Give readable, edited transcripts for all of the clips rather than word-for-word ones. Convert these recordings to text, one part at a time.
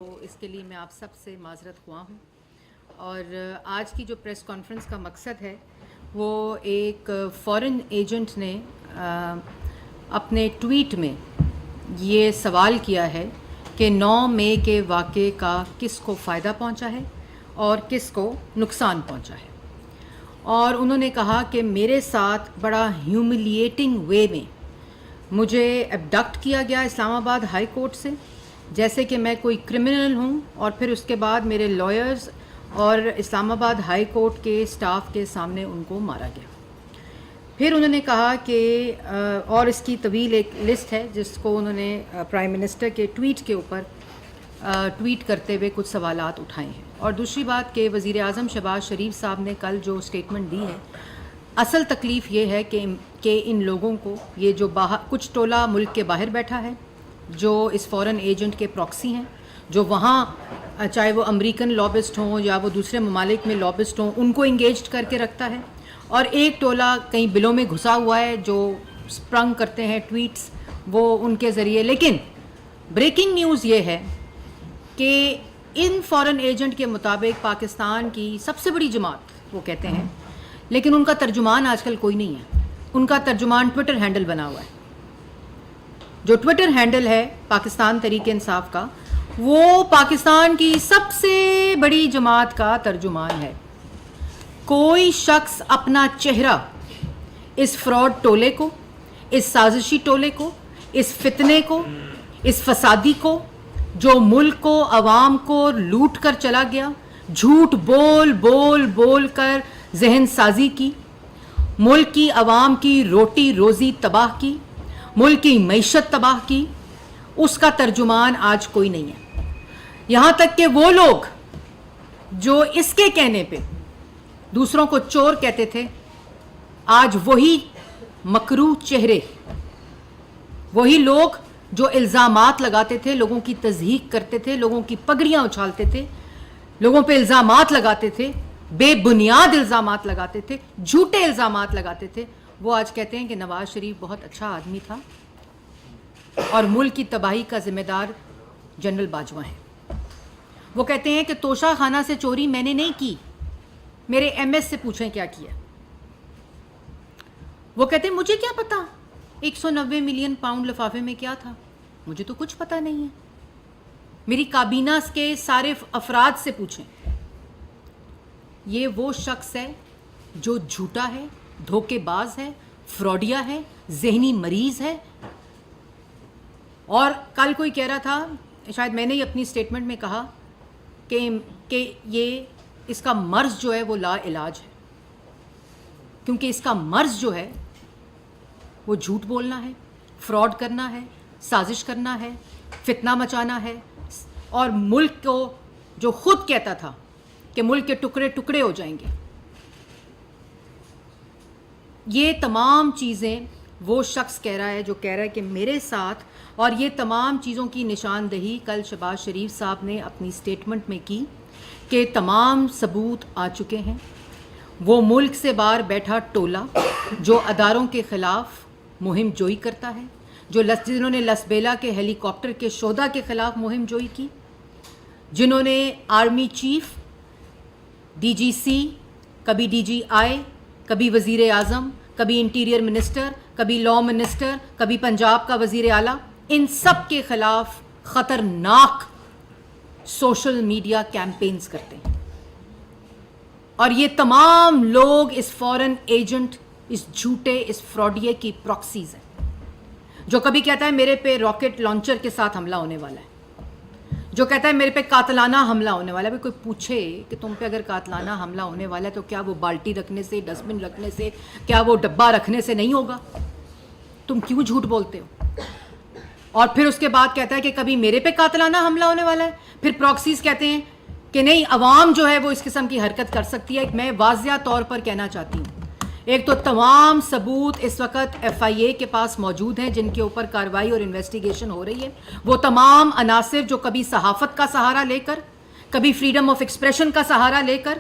تو اس کے لیے میں آپ سب سے معذرت خواہ ہوں اور آج کی جو پریس کانفرنس کا مقصد ہے وہ ایک فارن ایجنٹ نے اپنے ٹویٹ میں یہ سوال کیا ہے کہ 9 مئی کے واقعے کا کس کو فائدہ پہنچا ہے اور کس کو نقصان پہنچا ہے، اور انہوں نے کہا کہ میرے ساتھ بڑا ہیوملیٹنگ وے میں مجھے ایبڈکٹ کیا گیا اسلام آباد ہائی کورٹ سے، جیسے کہ میں کوئی کرمنل ہوں، اور پھر اس کے بعد میرے لائرز اور اسلام آباد ہائی کورٹ کے سٹاف کے سامنے ان کو مارا گیا۔ پھر انہوں نے کہا کہ اور اس کی طویل ایک لسٹ ہے جس کو انہوں نے پرائم منسٹر کے ٹویٹ کے اوپر ٹویٹ کرتے ہوئے کچھ سوالات اٹھائے ہیں۔ اور دوسری بات کہ وزیر اعظم شہباز شریف صاحب نے کل جو اسٹیٹمنٹ دی ہے، اصل تکلیف یہ ہے کہ ان لوگوں کو، یہ جو کچھ ٹولہ ملک کے باہر بیٹھا ہے جو اس فورن ایجنٹ کے پراکسی ہیں، جو وہاں چاہے وہ امریکن لابسٹ ہوں یا وہ دوسرے ممالک میں لابسٹ ہوں، ان کو انگیجڈ کر کے رکھتا ہے، اور ایک ٹولہ کئی بلوں میں گھسا ہوا ہے جو اسپرنگ کرتے ہیں ٹویٹس وہ ان کے ذریعے۔ لیکن بریکنگ نیوز یہ ہے کہ ان فورن ایجنٹ کے مطابق پاکستان کی سب سے بڑی جماعت وہ کہتے ہیں، لیکن ان کا ترجمان آج کل کوئی نہیں ہے، ان کا ترجمان ٹویٹر ہینڈل بنا ہوا ہے۔ جو ٹویٹر ہینڈل ہے پاکستان تحریک انصاف کا، وہ پاکستان کی سب سے بڑی جماعت کا ترجمان ہے۔ کوئی شخص اپنا چہرہ اس فراڈ ٹولے کو، اس سازشی ٹولے کو، اس فتنے کو، اس فسادی کو جو ملک کو، عوام کو لوٹ کر چلا گیا، جھوٹ بول بول بول کر ذہن سازی کی، ملک کی عوام کی روٹی روزی تباہ کی، ملک کی معیشت تباہ کی، اس کا ترجمان آج کوئی نہیں ہے۔ یہاں تک کہ وہ لوگ جو اس کے کہنے پہ دوسروں کو چور کہتے تھے، آج وہی مکروہ چہرے، وہی لوگ جو الزامات لگاتے تھے، لوگوں کی تضحیق کرتے تھے، لوگوں کی پگڑیاں اچھالتے تھے، لوگوں پہ الزامات لگاتے تھے، بے بنیاد الزامات لگاتے تھے، جھوٹے الزامات لگاتے تھے، وہ آج کہتے ہیں کہ نواز شریف بہت اچھا آدمی تھا اور ملک کی تباہی کا ذمہ دار جنرل باجوہ ہیں۔ وہ کہتے ہیں کہ توشہ خانہ سے چوری میں نے نہیں کی، میرے ایم ایس سے پوچھیں کیا کیا۔ وہ کہتے ہیں مجھے کیا پتا 190 ملین پاؤنڈ لفافے میں کیا تھا، مجھے تو کچھ پتا نہیں ہے، میری کابینہ کے سارے افراد سے پوچھیں۔ یہ وہ شخص ہے جو جھوٹا ہے، دھوکے باز ہے، فراڈیا ہے، ذہنی مریض ہے۔ اور کل کوئی کہہ رہا تھا، شاید میں نے ہی اپنی سٹیٹمنٹ میں کہا کہ یہ اس کا مرض جو ہے وہ لا علاج ہے، کیونکہ اس کا مرض جو ہے وہ جھوٹ بولنا ہے، فراڈ کرنا ہے، سازش کرنا ہے، فتنہ مچانا ہے، اور ملک کو جو خود کہتا تھا کہ ملک کے ٹکڑے ٹکڑے ہو جائیں گے، یہ تمام چیزیں وہ شخص کہہ رہا ہے جو کہہ رہا ہے کہ میرے ساتھ، اور یہ تمام چیزوں کی نشاندہی کل شہباز شریف صاحب نے اپنی سٹیٹمنٹ میں کی کہ تمام ثبوت آ چکے ہیں۔ وہ ملک سے باہر بیٹھا ٹولہ جو اداروں کے خلاف مہم جوئی کرتا ہے، جنہوں نے لسبیلا کے ہیلی کاپٹر کے شہداء کے خلاف مہم جوئی کی، جنہوں نے آرمی چیف، ڈی جی سی، کبھی ڈی جی آئی، کبھی وزیر اعظم، کبھی انٹیریئر منسٹر، کبھی لا منسٹر، کبھی پنجاب کا وزیر اعلیٰ، ان سب کے خلاف خطرناک سوشل میڈیا کیمپینز کرتے ہیں۔ اور یہ تمام لوگ اس فورن ایجنٹ، اس جھوٹے، اس فراڈیے کی پراکسیز ہیں، جو کبھی کہتا ہے میرے پہ راکٹ لانچر کے ساتھ حملہ ہونے والا ہے، جو کہتا ہے میرے پہ قاتلانہ حملہ ہونے والا ہے۔ کوئی پوچھے کہ تم پہ اگر قاتلانہ حملہ ہونے والا ہے تو کیا وہ بالٹی رکھنے سے، ڈسٹ بن رکھنے سے، کیا وہ ڈبہ رکھنے سے نہیں ہوگا؟ تم کیوں جھوٹ بولتے ہو؟ اور پھر اس کے بعد کہتا ہے کہ کبھی میرے پہ قاتلانہ حملہ ہونے والا ہے، پھر پراکسیز کہتے ہیں کہ نہیں عوام جو ہے وہ اس قسم کی حرکت کر سکتی ہے۔ میں واضح طور پر کہنا چاہتی ہوں، ایک تو تمام ثبوت اس وقت ایف آئی اے کے پاس موجود ہیں جن کے اوپر کارروائی اور انویسٹیگیشن ہو رہی ہے۔ وہ تمام عناصر جو کبھی صحافت کا سہارا لے کر، کبھی فریڈم آف ایکسپریشن کا سہارا لے کر،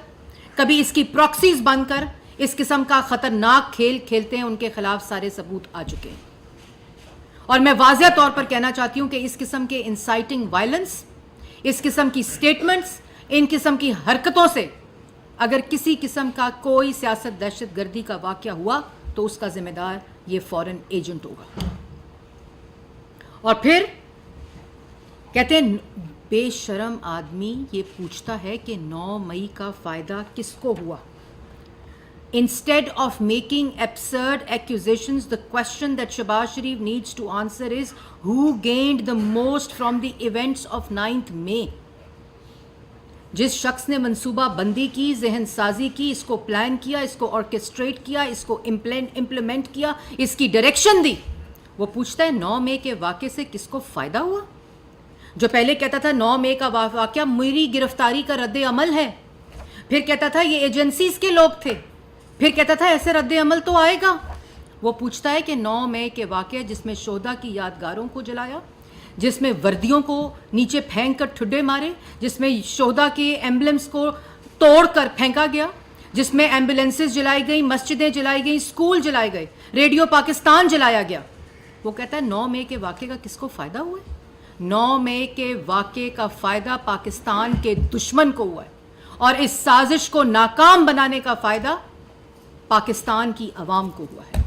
کبھی اس کی پراکسیز بن کر اس قسم کا خطرناک کھیل کھیلتے ہیں، ان کے خلاف سارے ثبوت آ چکے ہیں۔ اور میں واضح طور پر کہنا چاہتی ہوں کہ اس قسم کے انسائٹنگ وائلنس، اس قسم کی سٹیٹمنٹس, ان قسم کی حرکتوں سے اگر کسی قسم کا کوئی سیاست دہشت گردی کا واقعہ ہوا تو اس کا ذمہ دار یہ فورن ایجنٹ ہوگا. اور پھر کہتے ہیں بے شرم آدمی یہ پوچھتا ہے کہ 9 مئی کا فائدہ کس کو ہوا. Instead of making absurd accusations, the question that Shehbaz Sharif needs to answer is who gained the most from the events of 9th May. جس شخص نے منصوبہ بندی کی, ذہن سازی کی, اس کو پلان کیا, اس کو آرکیسٹریٹ کیا, اس کو امپلیمنٹ کیا, اس کی ڈائریکشن دی, وہ پوچھتا ہے 9 مئی کے واقعے سے کس کو فائدہ ہوا. جو پہلے کہتا تھا 9 مئی کا واقعہ میری گرفتاری کا رد عمل ہے, پھر کہتا تھا یہ ایجنسیز کے لوگ تھے, پھر کہتا تھا ایسے رد عمل تو آئے گا. وہ پوچھتا ہے کہ 9 مئی کے واقعہ جس میں شہداء کی یادگاروں کو جلایا, جس میں وردیوں کو نیچے پھینک کر ٹھڈے مارے, جس میں شہداء کے ایمبلمس کو توڑ کر پھینکا گیا, جس میں ایمبولینسز جلائی گئیں, مسجدیں جلائی گئیں, اسکول جلائے گئے, ریڈیو پاکستان جلایا گیا, وہ کہتا ہے 9 مئی کے واقعے کا کس کو فائدہ ہوا ہے. 9 مئی کے واقعے کا فائدہ پاکستان کے دشمن کو ہوا ہے, اور اس سازش کو ناکام بنانے کا فائدہ پاکستان کی عوام کو ہوا ہے,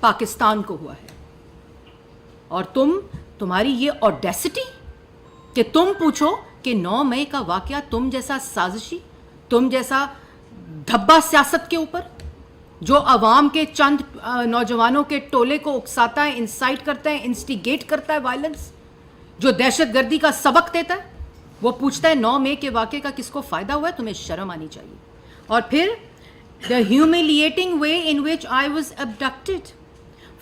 پاکستان کو ہوا ہے. اور تمہاری یہ اوڈیسٹی کہ تم پوچھو کہ 9 مئی کا واقعہ تم جیسا سازشی, تم جیسا دھبا سیاست کے اوپر جو عوام کے چند نوجوانوں کے ٹولے کو اکساتا ہے, انسائٹ کرتا ہے, انسٹیگیٹ کرتا ہے وائلنس, جو دہشت گردی کا سبق دیتا ہے, وہ پوچھتا ہے 9 مئی کے واقعے کا کس کو فائدہ ہوا ہے. تمہیں شرم آنی چاہیے. اور پھر the humiliating way in which I was abducted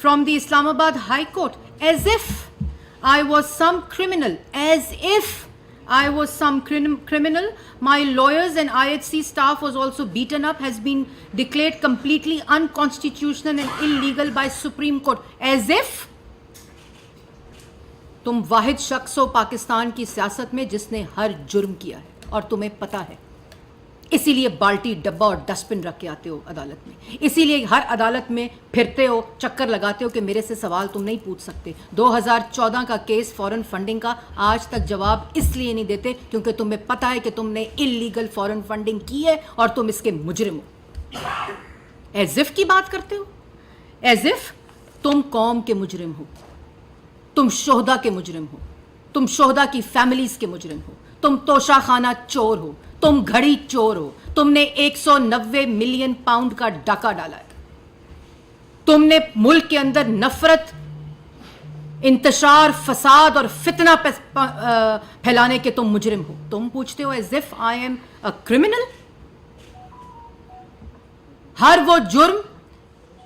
from the Islamabad High Court, as if I was some criminal, as if I was some criminal. My lawyers and IHC staff was also beaten up, has been declared completely unconstitutional and illegal by Supreme Court. As if تم واحد شخص ہو پاکستان کی سیاست میں جس نے ہر جرم کیا ہے اور تمہیں پتہ ہے, اسی لیے بالٹی ڈبہ اور ڈسٹ بن رکھ کے آتے ہو عدالت میں, اسی لیے ہر عدالت میں پھرتے ہو, چکر لگاتے ہو کہ میرے سے سوال تم نہیں پوچھ سکتے. 2014 کا کیس فورن فنڈنگ کا آج تک جواب اس لیے نہیں دیتے کیونکہ تمہیں پتہ ہے کہ تم نے انلیگل فورن فنڈنگ کی ہے اور تم اس کے مجرم ہو. ایز اف کی بات کرتے ہو, ایز اف تم قوم کے مجرم ہو, تم شہداء کے مجرم ہو, تم شہداء کی فیملیز کے مجرم ہو, تم توشہ خانہ چور ہو, تم گھڑی چور ہو, تم نے 190 ملین پاؤنڈ کا ڈاکہ ڈالا ہے, تم نے ملک کے اندر نفرت, انتشار, فساد اور فتنہ پھیلانے کے تم مجرم ہو. تم پوچھتے ہو as if I am a criminal. ہر وہ جرم,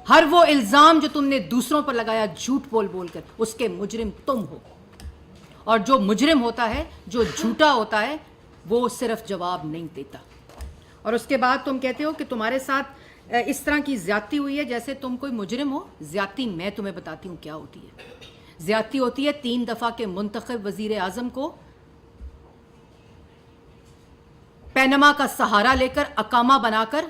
ہر وہ الزام جو تم نے دوسروں پر لگایا جھوٹ بول بول کر, اس کے مجرم تم ہو. اور جو مجرم ہوتا ہے, جو جھوٹا ہوتا ہے, وہ صرف جواب نہیں دیتا. اور اس کے بعد تم کہتے ہو کہ تمہارے ساتھ اس طرح کی زیادتی ہوئی ہے جیسے تم کوئی مجرم ہو. زیادتی میں تمہیں بتاتی ہوں کیا ہوتی ہے. زیادتی ہوتی ہے 3 دفعہ کے منتخب وزیر اعظم کو پینما کا سہارا لے کر اقامہ بنا کر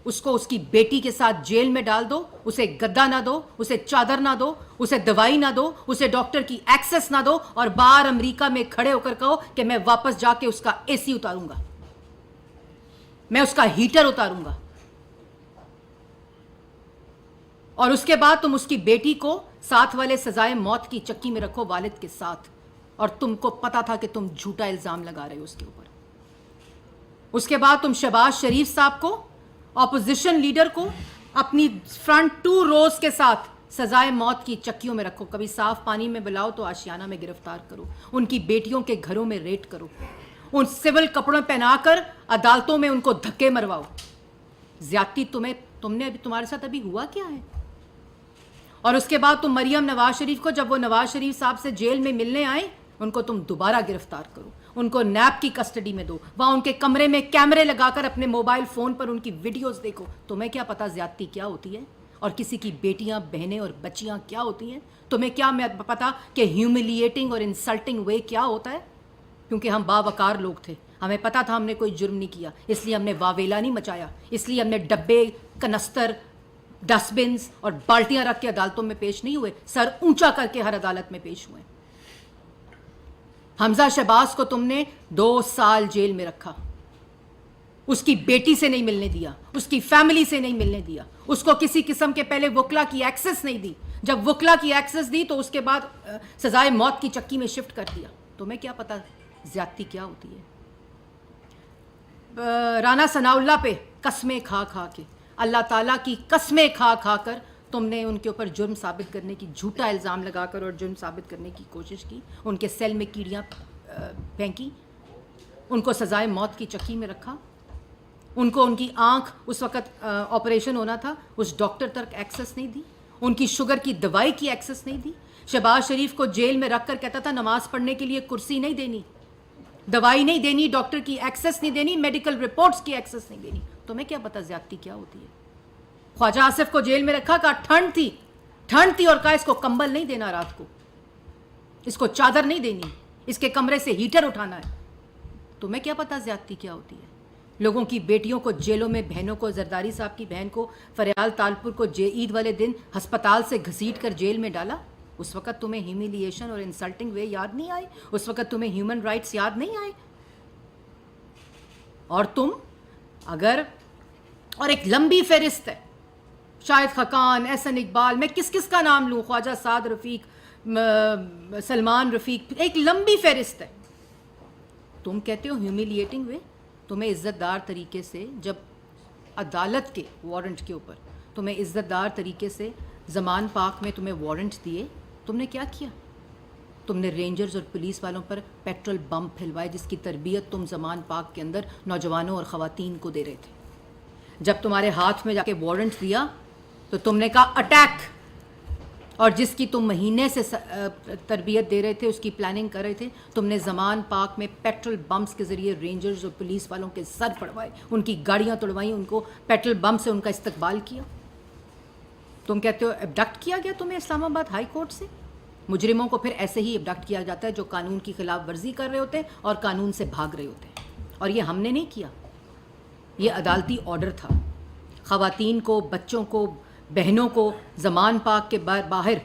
اس کو اس کی بیٹی کے ساتھ جیل میں ڈال دو, اسے گدا نہ دو, اسے چادر نہ دو, اسے دوائی نہ دو, اسے ڈاکٹر کی ایکسس نہ دو, اور باہر امریکہ میں کھڑے ہو کر کہو کہ میں واپس جا کے اس کا اے سی اتاروں گا, میں اس کا ہیٹر اتاروں گا. اور اس کے بعد تم اس کی بیٹی کو ساتھ والے سزائے موت کی چکی میں رکھو والد کے ساتھ, اور تم کو پتا تھا کہ تم جھوٹا الزام لگا رہے ہو اس کے اوپر. اس کے بعد تم شہباز شریف صاحب کو, اپوزیشن لیڈر کو, اپنی فرنٹ 2 روز کے ساتھ سزائے موت کی چکیوں میں رکھو. کبھی صاف پانی میں بلاؤ تو آشیانہ میں گرفتار کرو, ان کی بیٹیوں کے گھروں میں ریڈ کرو, ان سول کپڑوں پہنا کر عدالتوں میں ان کو دھکے مرواؤ. زیادتی تم نے تمہارے ساتھ ابھی ہوا کیا ہے؟ اور اس کے بعد تم مریم نواز شریف کو, جب وہ نواز شریف صاحب سے جیل میں ملنے آئے, ان کو تم دوبارہ گرفتار کرو, ان کو نیب کی کسٹڈی میں دو, وہاں ان کے کمرے میں کیمرے لگا کر اپنے موبائل فون پر ان کی ویڈیوز دیکھو. تمہیں کیا پتا زیادتی کیا ہوتی ہے اور کسی کی بیٹیاں, بہنیں اور بچیاں کیا ہوتی ہیں؟ تمہیں کیا پتا کہ ہیوملیٹنگ اور انسلٹنگ وے کیا ہوتا ہے؟ کیونکہ ہم باوقار لوگ تھے, ہمیں پتا تھا ہم نے کوئی جرم نہیں کیا, اس لیے ہم نے واویلا نہیں مچایا, اس لیے ہم نے ڈبے, کنستر, ڈسٹ بنس اور بالٹیاں رکھ کے عدالتوں میں پیش نہیں ہوئے, سر اونچا کر کے ہر عدالت میں پیش ہوئے. حمزہ شہباز کو تم نے 2 سال جیل میں رکھا، اس کی بیٹی سے نہیں ملنے دیا، اس کی فیملی سے نہیں ملنے دیا، اس کو کسی قسم کے پہلے وکلا کی ایکسس نہیں دی، جب وکلا کی ایکسس دی تو اس کے بعد سزائے موت کی چکی میں شفٹ کر دیا۔ تمہیں کیا پتا زیادتی کیا ہوتی ہے؟ رانا ثناء اللہ پہ قسمیں کھا کھا کے، اللہ تعالیٰ کی قسمیں کھا کھا کر تم نے ان کے اوپر جرم ثابت کرنے کی، جھوٹا الزام لگا کر اور جرم ثابت کرنے کی کوشش کی، ان کے سیل میں کیڑیاں پھینکی، ان کو سزائے موت کی چکی میں رکھا، ان کو ان کی آنکھ اس وقت آپریشن ہونا تھا، اس ڈاکٹر تک ایکسس نہیں دی، ان کی شوگر کی دوائی کی ایکسس نہیں دی۔ شہباز شریف کو جیل میں رکھ کر کہتا تھا نماز پڑھنے کے لیے کرسی نہیں دینی، دوائی نہیں دینی، ڈاکٹر کی ایکسس نہیں دینی، میڈیکل رپورٹس کی ایکسس نہیں دینی۔ تمہیں کیا پتا زیادتی کیا ہوتی ہے؟ خواجہ آصف کو جیل میں رکھا، کہا ٹھنڈ تھی اور کہا اس کو کمبل نہیں دینا، رات کو اس کو چادر نہیں دینی، اس کے کمرے سے ہیٹر اٹھانا ہے۔ تمہیں کیا پتا زیادتی کیا ہوتی ہے؟ لوگوں کی بیٹیوں کو جیلوں میں، بہنوں کو، زرداری صاحب کی بہن کو فریال تالپور کو عید والے دن ہسپتال سے گھسیٹ کر جیل میں ڈالا۔ اس وقت تمہیں ہیومیلیشن اور انسلٹنگ وے یاد نہیں آئے؟ اس وقت تمہیں ہیومن رائٹس یاد نہیں آئے؟ اور تم اگر، اور ایک لمبی فہرست ہے، شاہد خقان، احسن اقبال، میں کس کس کا نام لوں، خواجہ سعد رفیق، سلمان رفیق، ایک لمبی فہرست ہے۔ تم کہتے ہو ہیومیلیٹنگ وے؟ تمہیں عزت دار طریقے سے، جب عدالت کے وارنٹ کے اوپر تمہیں عزت دار طریقے سے زمان پاک میں تمہیں وارنٹ دیے، تم نے کیا کیا؟ تم نے رینجرز اور پولیس والوں پر پیٹرول بم پھیلوائے، جس کی تربیت تم زمان پاک کے اندر نوجوانوں اور خواتین کو دے رہے تھے۔ جب تمہارے ہاتھ میں جا کے وارنٹ دیا تو تم نے کہا اٹیک، اور جس کی تم مہینے سے تربیت دے رہے تھے، اس کی پلاننگ کر رہے تھے، تم نے زمان پاک میں پیٹرول بمز کے ذریعے رینجرز اور پولیس والوں کے سر پڑوائے، ان کی گاڑیاں توڑوائیں، ان کو پیٹرول بم سے ان کا استقبال کیا۔ تم کہتے ہو ابڈکٹ کیا گیا تمہیں اسلام آباد ہائی کورٹ سے؟ مجرموں کو پھر ایسے ہی ابڈکٹ کیا جاتا ہے جو قانون کی خلاف ورزی کر رہے ہوتے ہیں اور قانون سے بھاگ رہے ہوتے ہیں، اور یہ ہم نے نہیں کیا، یہ عدالتی آرڈر تھا۔ خواتین کو، بچوں کو، بہنوں کو زمان پاک کے باہر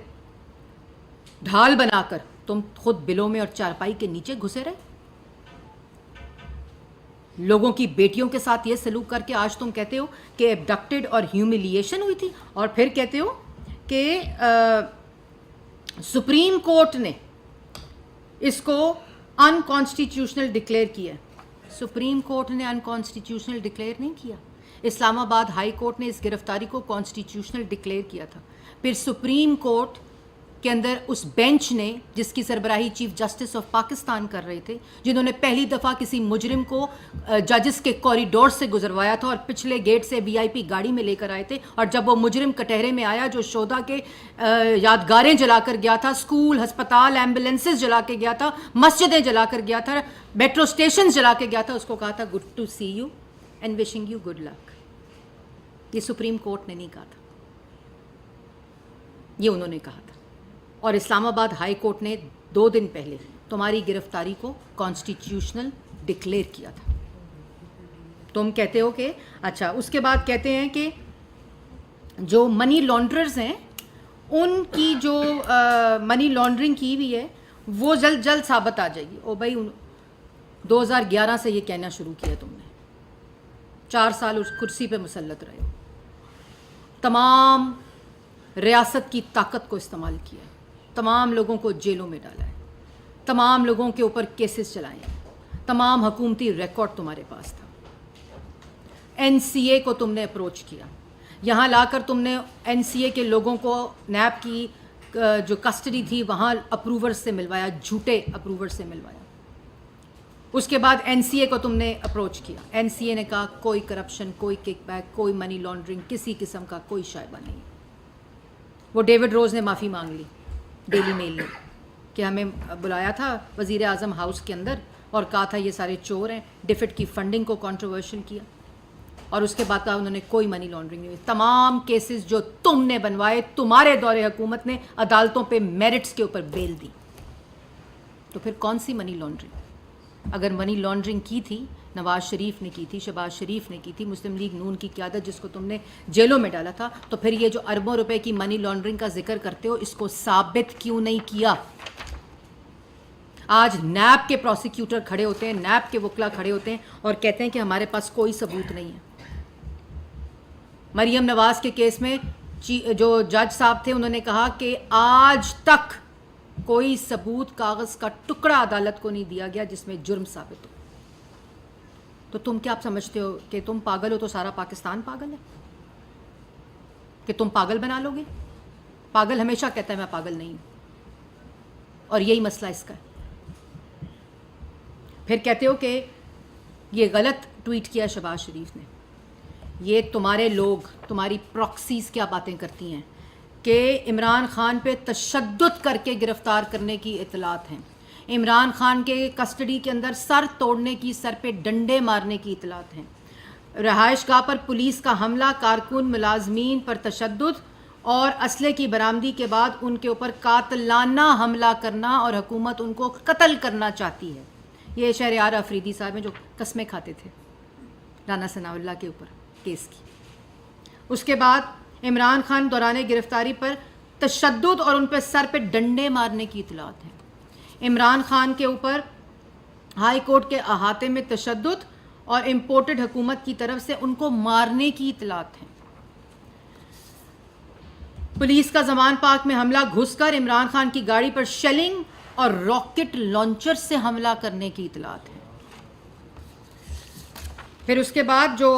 ڈھال بنا کر تم خود بلوں میں اور چارپائی کے نیچے گھسے رہے۔ لوگوں کی بیٹیوں کے ساتھ یہ سلوک کر کے آج تم کہتے ہو کہ ابڈکٹڈ اور ہیومیلیشن ہوئی تھی، اور پھر کہتے ہو کہ سپریم کورٹ نے اس کو انکانسٹیٹیوشنل ڈکلیئر کیا۔ سپریم کورٹ نے انکانسٹیٹیوشنل ڈکلیئر نہیں کیا، اسلام آباد ہائی کورٹ نے اس گرفتاری کو کانسٹیٹیوشنل ڈکلیئر کیا تھا۔ پھر سپریم کورٹ کے اندر اس بینچ نے، جس کی سربراہی چیف جسٹس آف پاکستان کر رہے تھے، جنہوں نے پہلی دفعہ کسی مجرم کو ججز کے کوریڈور سے گزروایا تھا اور پچھلے گیٹ سے وی آئی پی گاڑی میں لے کر آئے تھے، اور جب وہ مجرم کٹہرے میں آیا جو شہداء کے یادگاریں جلا کر گیا تھا، اسکول، ہسپتال، ایمبولینسز جلا کے گیا تھا، مسجدیں جلا کر گیا تھا، میٹرو اسٹیشنز جلا کے گیا تھا، اس کو کہا تھا good to see you and wishing you good luck. یہ سپریم کورٹ نے نہیں کہا تھا، یہ انہوں نے کہا تھا، اور اسلام آباد ہائی کورٹ نے 2 دن پہلے تمہاری گرفتاری کو کانسٹیٹیوشنل ڈکلیئر کیا تھا۔ تم کہتے ہو کہ اچھا، اس کے بعد کہتے ہیں کہ جو منی لانڈررز ہیں ان کی جو منی لانڈرنگ کی ہوئی ہے وہ جلد جلد ثابت آ جائے گی۔ او بھائی 2011 سے یہ کہنا شروع کیا تم نے، 4 سال اس کرسی پہ مسلط رہے، تمام ریاست کی طاقت کو استعمال کیا، تمام لوگوں کو جیلوں میں ڈالا ہے، تمام لوگوں کے اوپر کیسز چلائے ہیں، تمام حکومتی ریکارڈ تمہارے پاس تھا۔ این سی اے کو تم نے اپروچ کیا، یہاں لا کر تم نے این سی اے کے لوگوں کو نیب کی جو کسٹڈی تھی وہاں اپروور سے ملوایا، جھوٹے اپروور سے ملوایا۔ اس کے بعد این سی اے کو تم نے اپروچ کیا، این سی اے نے کہا کوئی کرپشن، کوئی کک بیک، کوئی منی لانڈرنگ، کسی قسم کا کوئی شائبہ نہیں۔ وہ ڈیوڈ روز نے معافی مانگ لی ڈیلی میل نے کہ ہمیں بلایا تھا وزیر اعظم ہاؤس کے اندر اور کہا تھا یہ سارے چور ہیں، ڈیفٹ کی فنڈنگ کو کنٹروورشل کیا، اور اس کے بعد کہا انہوں نے کوئی منی لانڈرنگ نہیں ہوئی۔ تمام کیسز جو تم نے بنوائے، تمہارے دور حکومت نے عدالتوں پہ میرٹس کے اوپر بیل دی، تو پھر کون سی منی لانڈرنگ؟ اگر منی لانڈرنگ کی تھی، نواز شریف نے کی تھی، شہباز شریف نے کی تھی، مسلم لیگ نون کی قیادت جس کو تم نے جیلوں میں ڈالا تھا، تو پھر یہ جو اربوں روپے کی منی لانڈرنگ کا ذکر کرتے ہو، اس کو ثابت کیوں نہیں کیا؟ آج نیب کے پروسیکیوٹر کھڑے ہوتے ہیں, نیب کے وکلا کھڑے ہوتے ہیں اور کہتے ہیں کہ ہمارے پاس کوئی ثبوت نہیں ہے. مریم نواز کے کیس میں جو جج صاحب تھے انہوں نے کہا کہ آج تک کوئی ثبوت, کاغذ کا ٹکڑا عدالت کو نہیں دیا گیا جس میں جرم ثابت ہو. تو تم کیا سمجھتے ہو کہ تم پاگل ہو تو سارا پاکستان پاگل ہے, کہ تم پاگل بنا لو گے؟ پاگل ہمیشہ کہتا ہے میں پاگل نہیں ہوں, اور یہی مسئلہ اس کا ہے. پھر کہتے ہو کہ یہ غلط ٹویٹ کیا شہباز شریف نے. یہ تمہارے لوگ, تمہاری پراکسیز کیا باتیں کرتی ہیں کہ عمران خان پہ تشدد کر کے گرفتار کرنے کی اطلاعات ہیں, عمران خان کے کسٹڈی کے اندر سر توڑنے کی, سر پہ ڈنڈے مارنے کی اطلاعات ہیں, رہائش گاہ پر پولیس کا حملہ, کارکن ملازمین پر تشدد اور اسلحے کی برآمدی کے بعد ان کے اوپر قاتلانہ حملہ کرنا اور حکومت ان کو قتل کرنا چاہتی ہے. یہ شہریار آفریدی صاحب ہیں جو قسمیں کھاتے تھے رانا ثناء اللہ کے اوپر کیس کی. اس کے بعد عمران خان دوران گرفتاری پر تشدد اور ان پہ سر پہ ڈنڈے مارنے کی اطلاعات ہیں. عمران خان کے اوپر ہائی کورٹ کے احاطے میں تشدد اور امپورٹڈ حکومت کی طرف سے ان کو مارنے کی اطلاعات ہیں. پولیس کا زمان پارک میں حملہ, گھس کر عمران خان کی گاڑی پر شیلنگ اور راکٹ لانچر سے حملہ کرنے کی اطلاعات ہیں. پھر اس کے بعد جو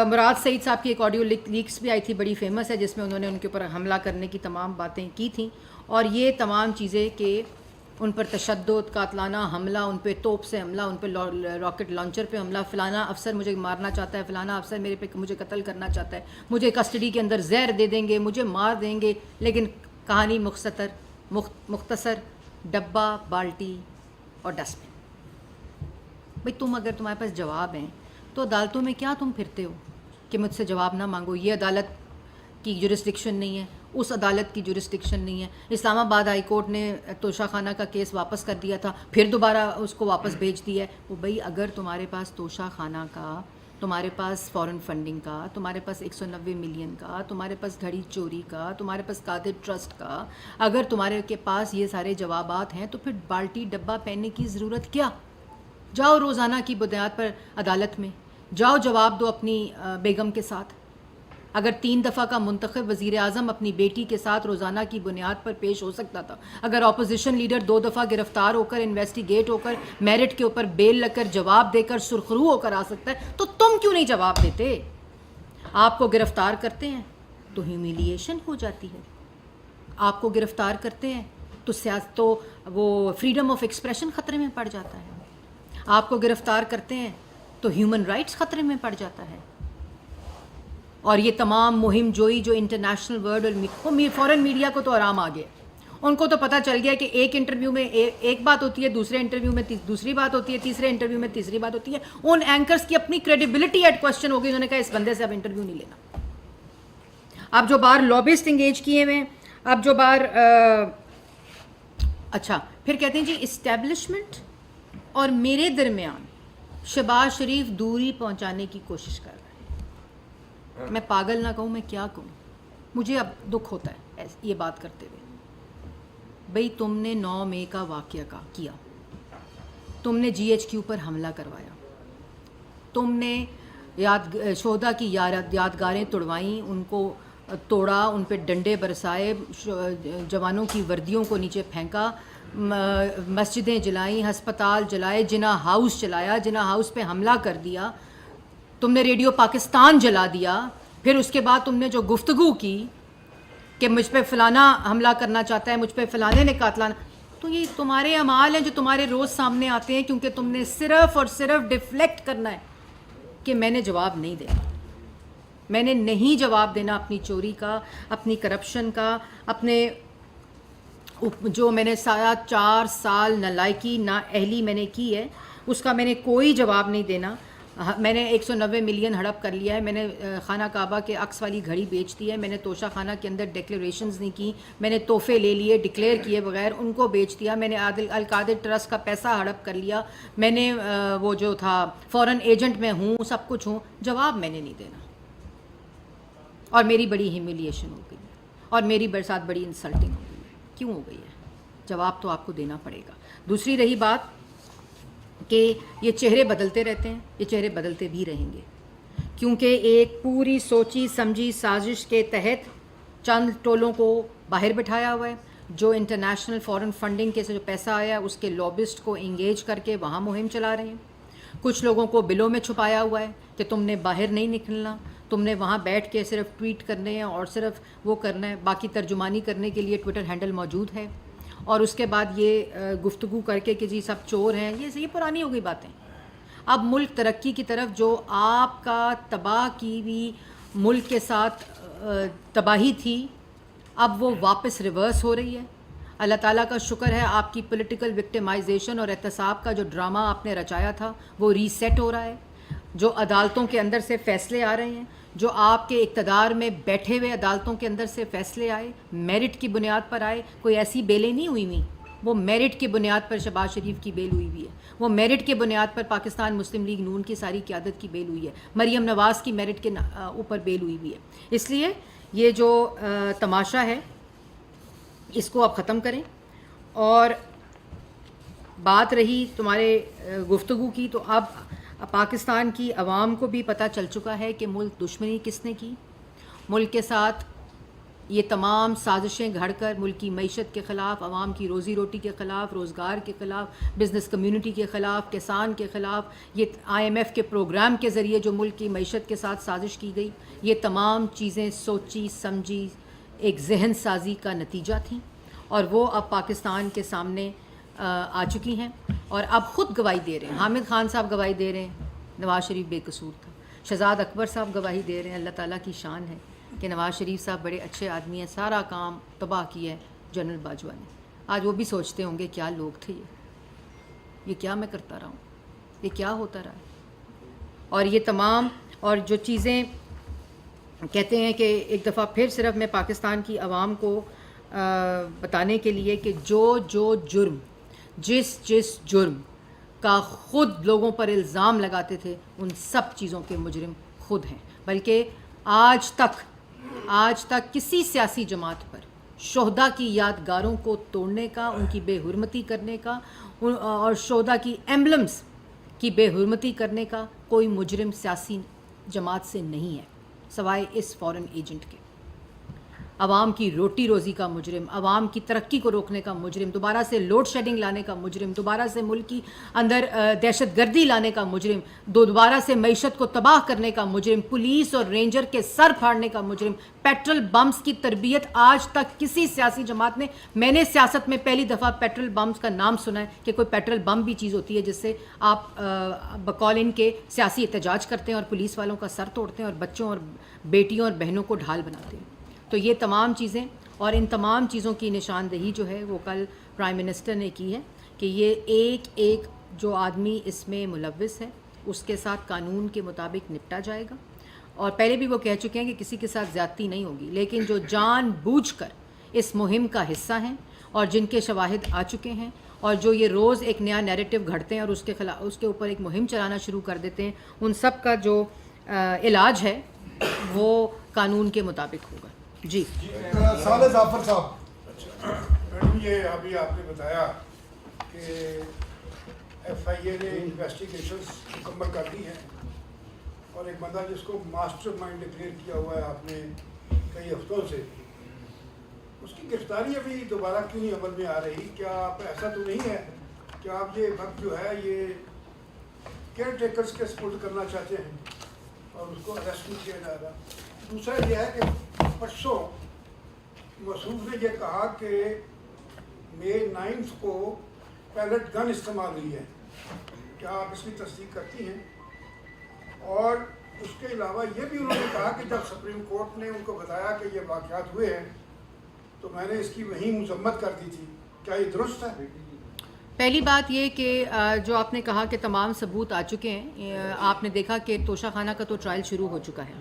مراد سعید صاحب کی ایک آڈیو لیکس بھی آئی تھی, بڑی فیمس ہے, جس میں انہوں نے ان کے اوپر حملہ کرنے کی تمام باتیں کی تھیں, اور یہ تمام چیزیں کہ ان پر تشدد, قاتلانہ حملہ, ان پہ توپ سے حملہ, ان پہ راکٹ لانچر پہ حملہ, فلانا افسر مجھے مارنا چاہتا ہے, فلانا افسر میرے پہ مجھے قتل کرنا چاہتا ہے, مجھے کسٹڈی کے اندر زہر دے دیں گے, مجھے مار دیں گے. لیکن کہانی مختصر, ڈبہ, بالٹی اور ڈسٹ بن. بھئی تم اگر تمہارے پاس جواب ہیں تو عدالتوں میں کیا تم پھرتے ہو کہ مجھ سے جواب نہ مانگو؟ یہ عدالت کی جورسڈکشن نہیں ہے, اس عدالت کی جورسڈکشن نہیں ہے. اسلام آباد ہائی کورٹ نے توشہ خانہ کا کیس واپس کر دیا تھا, پھر دوبارہ اس کو واپس بھیج دیا ہے. وہ بھئی اگر تمہارے پاس توشہ خانہ کا, تمہارے پاس فورن فنڈنگ کا, تمہارے پاس 190 ملین کا, تمہارے پاس گھڑی چوری کا, تمہارے پاس قادر ٹرسٹ کا, اگر تمہارے کے پاس یہ سارے جوابات ہیں تو پھر بالٹی ڈبہ پہننے کی ضرورت کیا؟ جاؤ روزانہ کی بنیاد پر عدالت میں جاؤ, جواب دو اپنی بیگم کے ساتھ. اگر 3 دفعہ کا منتخب وزیر اعظم اپنی بیٹی کے ساتھ روزانہ کی بنیاد پر پیش ہو سکتا تھا, اگر اپوزیشن لیڈر 2 دفعہ گرفتار ہو کر, انویسٹیگیٹ ہو کر, میرٹ کے اوپر بیل لگ کر, جواب دے کر سرخرو ہو کر آ سکتا ہے, تو تم کیوں نہیں جواب دیتے؟ آپ کو گرفتار کرتے ہیں تو ہیومیلیشن ہو جاتی ہے, آپ کو گرفتار کرتے ہیں تو وہ فریڈم آف ایکسپریشن خطرے میں پڑ جاتا ہے, آپ کو گرفتار کرتے ہیں تو ہیومن رائٹس خطرے میں پڑ جاتا ہے. اور یہ تمام مہم جوئی جو انٹرنیشنل ورلڈ اور فورن میڈیا کو تو آرام آ گیا, ان کو تو پتہ چل گیا کہ ایک انٹرویو میں ایک بات ہوتی ہے, دوسرے انٹرویو میں دوسری بات ہوتی ہے, تیسرے انٹرویو میں تیسری بات ہوتی ہے. ان اینکرز کی اپنی کریڈیبلٹی ایٹ کوسچن ہو گئی, انہوں نے کہا اس بندے سے اب انٹرویو نہیں لینا. اب جو بار لابسٹ انگیج کیے ہوئے, اب جو بار اچھا پھر کہتے ہیں جی اسٹیبلشمنٹ اور میرے درمیان شہباز شریف دوری پہنچانے کی کوشش کر رہا ہے. میں پاگل نہ کہوں, میں کیا کہوں, مجھے اب دکھ ہوتا ہے یہ بات کرتے ہوئے. بھئی تم نے 9 مئی کا واقعہ کیا, تم نے جی ایچ کیو پر حملہ کروایا, تم نے شہداء کی یادگاریں توڑوائیں, ان کو توڑا, ان پہ ڈنڈے برسائے, جوانوں کی وردیوں کو نیچے پھینکا, مسجدیں جلائیں, ہسپتال جلائے, جنا ہاؤس چلایا, جنا ہاؤس پہ حملہ کر دیا, تم نے ریڈیو پاکستان جلا دیا. پھر اس کے بعد تم نے جو گفتگو کی کہ مجھ پہ فلانا حملہ کرنا چاہتا ہے, مجھ پہ فلانے نے قاتلانہ, تو یہ تمہارے اعمال ہیں جو تمہارے روز سامنے آتے ہیں, کیونکہ تم نے صرف اور صرف ڈیفلیکٹ کرنا ہے کہ میں نے جواب نہیں دینا, میں نے نہیں جواب دینا اپنی چوری کا, اپنی کرپشن کا, اپنے جو میں نے 4 سال نالائکی نااہلی میں نے کی ہے اس کا میں نے کوئی جواب نہیں دینا. میں نے 190 ملین ہڑپ کر لیا ہے, میں نے خانہ کعبہ کے عکس والی گھڑی بیچ دی ہے, میں نے توشہ خانہ کے اندر ڈیکلیریشنز نہیں کی, میں نے تحفے لے لیے ڈکلیئر کیے بغیر ان کو بیچ دیا, میں نے القادر ٹرسٹ کا پیسہ ہڑپ کر لیا, میں نے وہ جو تھا فورن ایجنٹ میں ہوں, سب کچھ ہوں, جواب میں نے نہیں دینا. اور میری بڑی ہیومیلیشن ہو گئی ہے اور میری ساتھ بڑی انسلٹنگ ہو گئی ہے. کیوں ہو گئی ہے؟ جواب تو آپ کو دینا پڑے گا. دوسری رہی بات کہ یہ چہرے بدلتے رہتے ہیں، یہ چہرے بدلتے بھی رہیں گے، کیونکہ ایک پوری سوچی سمجھی سازش کے تحت چند ٹولوں کو باہر بٹھایا ہوا ہے، جو انٹرنیشنل فورن فنڈنگ کے سے جو پیسہ آیا ہے اس کے لابسٹ کو انگیج کر کے وہاں مہم چلا رہے ہیں۔ کچھ لوگوں کو بلوں میں چھپایا ہوا ہے کہ تم نے باہر نہیں نکلنا، تم نے وہاں بیٹھ کے صرف ٹویٹ کرنے ہیں اور صرف وہ کرنا ہے، باقی ترجمانی کرنے کے لیے ٹویٹر ہینڈل موجود ہے، اور اس کے بعد یہ گفتگو کر کے کہ جی سب چور ہیں، یہ پرانی ہو گئی باتیں۔ اب ملک ترقی کی طرف جو آپ کا تباہ کی ہوئی ملک کے ساتھ تباہی تھی، اب وہ واپس ریورس ہو رہی ہے۔ اللہ تعالیٰ کا شکر ہے آپ کی پولیٹیکل وکٹمائزیشن اور احتساب کا جو ڈرامہ آپ نے رچایا تھا وہ ریسیٹ ہو رہا ہے، جو عدالتوں کے اندر سے فیصلے آ رہے ہیں، جو آپ کے اقتدار میں بیٹھے ہوئے عدالتوں کے اندر سے فیصلے آئے، میرٹ کی بنیاد پر آئے، کوئی ایسی بیلیں نہیں ہوئی ہوئیں، وہ میرٹ کی بنیاد پر شہباز شریف کی بیل ہوئی ہوئی ہے، وہ میرٹ کے بنیاد پر پاکستان مسلم لیگ نون کی ساری قیادت کی بیل ہوئی ہے، مریم نواز کی میرٹ کے اوپر بیل ہوئی ہوئی ہے۔ اس لیے یہ جو تماشا ہے اس کو آپ ختم کریں۔ اور بات رہی تمہارے گفتگو کی، تو اب پاکستان کی عوام کو بھی پتہ چل چکا ہے کہ ملک دشمنی کس نے کی، ملک کے ساتھ یہ تمام سازشیں گھڑ کر ملک کی معیشت کے خلاف، عوام کی روزی روٹی کے خلاف، روزگار کے خلاف، بزنس کمیونٹی کے خلاف، کسان کے خلاف، یہ IMF کے پروگرام کے ذریعے جو ملک کی معیشت کے ساتھ سازش کی گئی، یہ تمام چیزیں سوچی سمجھی ایک ذہن سازی کا نتیجہ تھیں، اور وہ اب پاکستان کے سامنے آ چکی ہیں، اور اب خود گواہی دے رہے ہیں۔ حامد خان صاحب گواہی دے رہے ہیں نواز شریف بے قصور تھا، شہزاد اکبر صاحب گواہی دے رہے ہیں، اللہ تعالیٰ کی شان ہے کہ نواز شریف صاحب بڑے اچھے آدمی ہیں، سارا کام تباہ کیا ہے جنرل باجوہ نے۔ آج وہ بھی سوچتے ہوں گے کیا لوگ تھے یہ کیا میں کرتا رہا ہوں، یہ کیا ہوتا رہا ہے۔ اور یہ تمام اور جو چیزیں کہتے ہیں کہ ایک دفعہ پھر صرف میں پاکستان کی عوام کو بتانے کے لیے کہ جو جرم جس جرم کا خود لوگوں پر الزام لگاتے تھے ان سب چیزوں کے مجرم خود ہیں، بلکہ آج تک کسی سیاسی جماعت پر شہداء کی یادگاروں کو توڑنے کا، ان کی بے حرمتی کرنے کا اور شہداء کی ایمبلمز کی بے حرمتی کرنے کا کوئی مجرم سیاسی جماعت سے نہیں ہے سوائے اس فورن ایجنٹ کے۔ عوام کی روٹی روزی کا مجرم، عوام کی ترقی کو روکنے کا مجرم، دوبارہ سے لوڈ شیڈنگ لانے کا مجرم، دوبارہ سے ملک کی اندر دہشت گردی لانے کا مجرم، دوبارہ سے معیشت کو تباہ کرنے کا مجرم، پولیس اور رینجر کے سر پھاڑنے کا مجرم، پیٹرول بمز کی تربیت آج تک کسی سیاسی جماعت نے، میں نے سیاست میں پہلی دفعہ پیٹرول بمز کا نام سنا ہے کہ کوئی پیٹرول بم بھی چیز ہوتی ہے جس سے آپ بقول ان کے سیاسی احتجاج کرتے ہیں اور پولیس والوں کا سر توڑتے ہیں اور بچوں اور بیٹیوں اور بہنوں کو ڈھال بناتے ہیں۔ تو یہ تمام چیزیں اور ان تمام چیزوں کی نشاندہی جو ہے وہ کل پرائم منسٹر نے کی ہے کہ یہ ایک جو آدمی اس میں ملوث ہے اس کے ساتھ قانون کے مطابق نپٹا جائے گا، اور پہلے بھی وہ کہہ چکے ہیں کہ کسی کے ساتھ زیادتی نہیں ہوگی، لیکن جو جان بوجھ کر اس مہم کا حصہ ہیں اور جن کے شواہد آ چکے ہیں اور جو یہ روز ایک نیا نیریٹو گھڑتے ہیں اور اس کے اوپر ایک مہم چلانا شروع کر دیتے ہیں، ان سب کا جو علاج ہے وہ قانون کے مطابق ہوگا۔ جی صالح ظفر صاحب، میڈم یہ ابھی آپ نے بتایا کہ FIA نے انویسٹیگیشنز مکمل کر دی ہیں اور ایک بندہ جس کو ماسٹر مائنڈ ڈکلیئر کیا ہوا ہے آپ نے کئی ہفتوں سے، اس کی گرفتاری ابھی دوبارہ کیوں نہیں عمل میں آ رہی؟ کیا آپ ایسا تو نہیں ہے کہ آپ یہ وقت جو ہے یہ کیئر ٹیکرز کے سپورٹ کرنا چاہتے ہیں اور اس کو اریسٹ نہیں کیا جا رہا؟ دوسرا یہ ہے کہ پرسوں موصوف نے یہ کہا کہ مئی 9 کو پیلٹ گن استعمال ہوئی ہے، کیا آپ اس کی تصدیق کرتی ہیں؟ اور اس کے علاوہ یہ بھی انہوں نے کہا کہ جب سپریم کورٹ نے ان کو بتایا کہ یہ واقعات ہوئے ہیں تو میں نے اس کی وہیں مذمت کر دی تھی، کیا یہ درست ہے؟ پہلی بات یہ کہ جو آپ نے کہا کہ تمام ثبوت آ چکے ہیں، آپ نے دیکھا کہ توشہ خانہ کا تو ٹرائل شروع ہو چکا ہے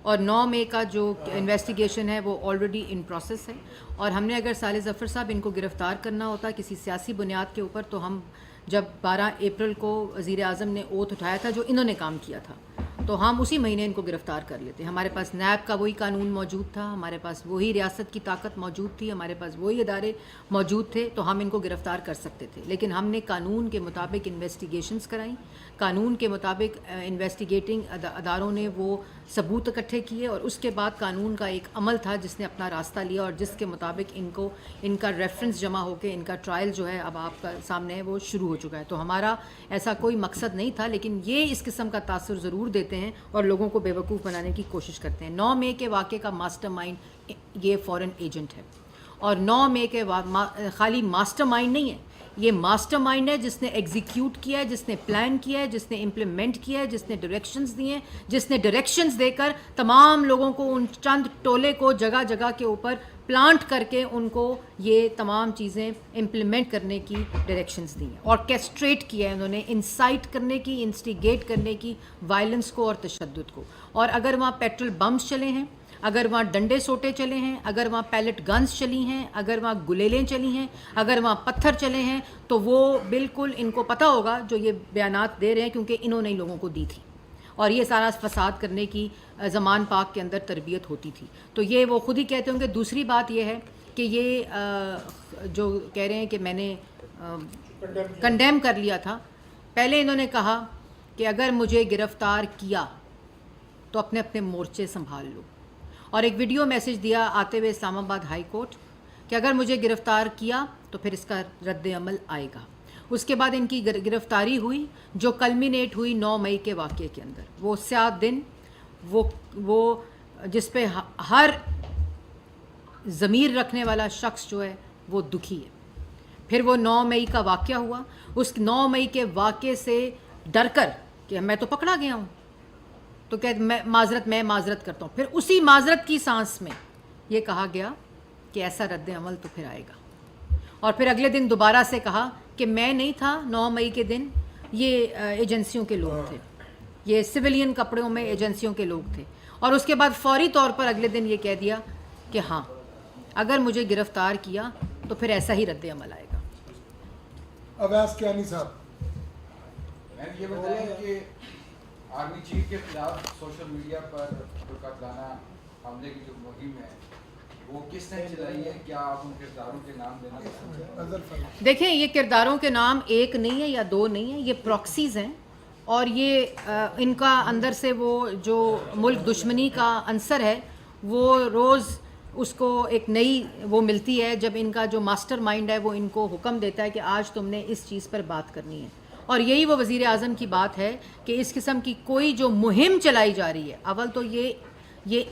اور 9 مئی کا جو انویسٹیگیشن ہے وہ آلریڈی ان پروسیس ہے، اور ہم نے اگر صالح ظفر صاحب ان کو گرفتار کرنا ہوتا کسی سیاسی بنیاد کے اوپر تو ہم جب 12 اپریل کو وزیر اعظم نے اوتھ اٹھایا تھا جو انہوں نے کام کیا تھا، तो हम उसी महीने इनको गिरफ़्तार कर लेते। हमारे पास नैब का वही कानून मौजूद था, हमारे पास वही रियासत की ताकत मौजूद थी, हमारे पास वही इदारे मौजूद थे, तो हम इनको गिरफ़्तार कर सकते थे। लेकिन हमने कानून के मुताबिक इन्वेस्टिगेशंस कराई, कानून के मुताबिक इन्वेस्टिगेटिंग अदारों ने वो सबूत इकट्ठे किए और उसके बाद कानून का एक अमल था जिसने अपना रास्ता लिया और जिसके मुताबिक इनको इनका रेफरेंस जमा होकर इनका ट्रायल जो है अब आपका सामने है वो शुरू हो चुका है। तो हमारा ऐसा कोई मकसद नहीं था, लेकिन ये इस किस्म का तासुर ज़रूर देते हैं और लोगों को बेवकूफ़ बनाने की कोशिश करते हैं। 9 मई के वाक़े का मास्टरमाइंड ये फॉरेन एजेंट है और 9 मई के खाली मास्टरमाइंड नहीं है, ये मास्टरमाइंड है जिसने एग्जीक्यूट किया है, जिसने प्लान किया है, जिसने इम्प्लीमेंट किया है, जिसने डायरेक्शंस दिए हैं, जिसने डायरेक्शंस देकर तमाम लोगों को उन चंद टोले को जगह जगह के ऊपर प्लांट करके उनको ये तमाम चीज़ें इम्प्लीमेंट करने की डायरेक्शंस दी हैं। ऑर्केस्ट्रेट किया है उन्होंने, इंसाइट करने की, इंस्टिगेट करने की वायलेंस को और तशद्दुद को। और अगर वहाँ पेट्रोल बम्स चले हैं, अगर वहाँ डंडे सोटे चले हैं, अगर वहाँ पैलेट गन्स चली हैं, अगर वहाँ गुलेलें चली हैं, अगर वहाँ पत्थर चले हैं, तो वो बिल्कुल इनको पता होगा जो ये बयानात दे रहे हैं, क्योंकि इन्होंने ही लोगों को दी थी और ये सारा फसाद करने की ज़मान पाक के अंदर तरबियत होती थी। तो ये वो खुद ही कहते होंगे। दूसरी बात ये है कि ये जो कह रहे हैं कि मैंने कंडेम कर लिया था, पहले इन्होंने कहा कि अगर मुझे गिरफ़्तार किया तो अपने अपने मोर्चे संभाल लो, और एक वीडियो मैसेज दिया आते हुए इस्लामाबाद हाई कोर्ट कि अगर मुझे गिरफ़्तार किया तो फिर इसका रद्द अमल आएगा। उसके बाद इनकी गिरफ़्तारी हुई जो कल्मिनेट हुई 9 मई के वाक़े के अंदर। वो स्याह दिन, वो जिस पे हर ज़मीर रखने वाला शख्स जो है वो दुखी है। फिर वो 9 मई का वाक़या हुआ, उस 9 मई के वाक़े से डर कर कि मैं तो पकड़ा गया हूँ, तो कह मैं माजरत करता हूँ। फिर उसी माजरत की सांस में ये कहा गया कि ऐसा रद्द अमल तो फिर आएगा। और फिर अगले दिन दोबारा से कहा कि मैं नहीं था 9 मई के दिन, ये एजेंसियों के लोग थे, ये सिविलियन कपड़ों में एजेंसियों के लोग थे। और उसके बाद फौरी तौर पर अगले दिन ये कह दिया कि हाँ, अगर मुझे गिरफ़्तार किया तो फिर ऐसा ही रद्द अमल आएगा। अवैस कियानी साहब, मैम ये बताएं कि आर्मी चीफ के खिलाफ सोशल मीडिया पर कातलाना हमले की जो मुहिम है वो किसने चलाई है? क्या आप उन किरदारों के नाम देना चाहते हैं? देखें, ये किरदारों के नाम एक नहीं है या दो नहीं है, ये प्रॉक्सीज़ हैं और ये इनका अंदर से वो जो मुल्क दुश्मनी का अंसर है वो रोज़ उसको एक नई वो मिलती है जब इनका जो मास्टरमाइंड है वो इनको हुक्म देता है कि आज तुमने इस चीज़ पर बात करनी है। और यही वो वज़ीर आज़म की बात है कि इस किस्म की कोई जो मुहिम चलाई जा रही है, अव्वल तो ये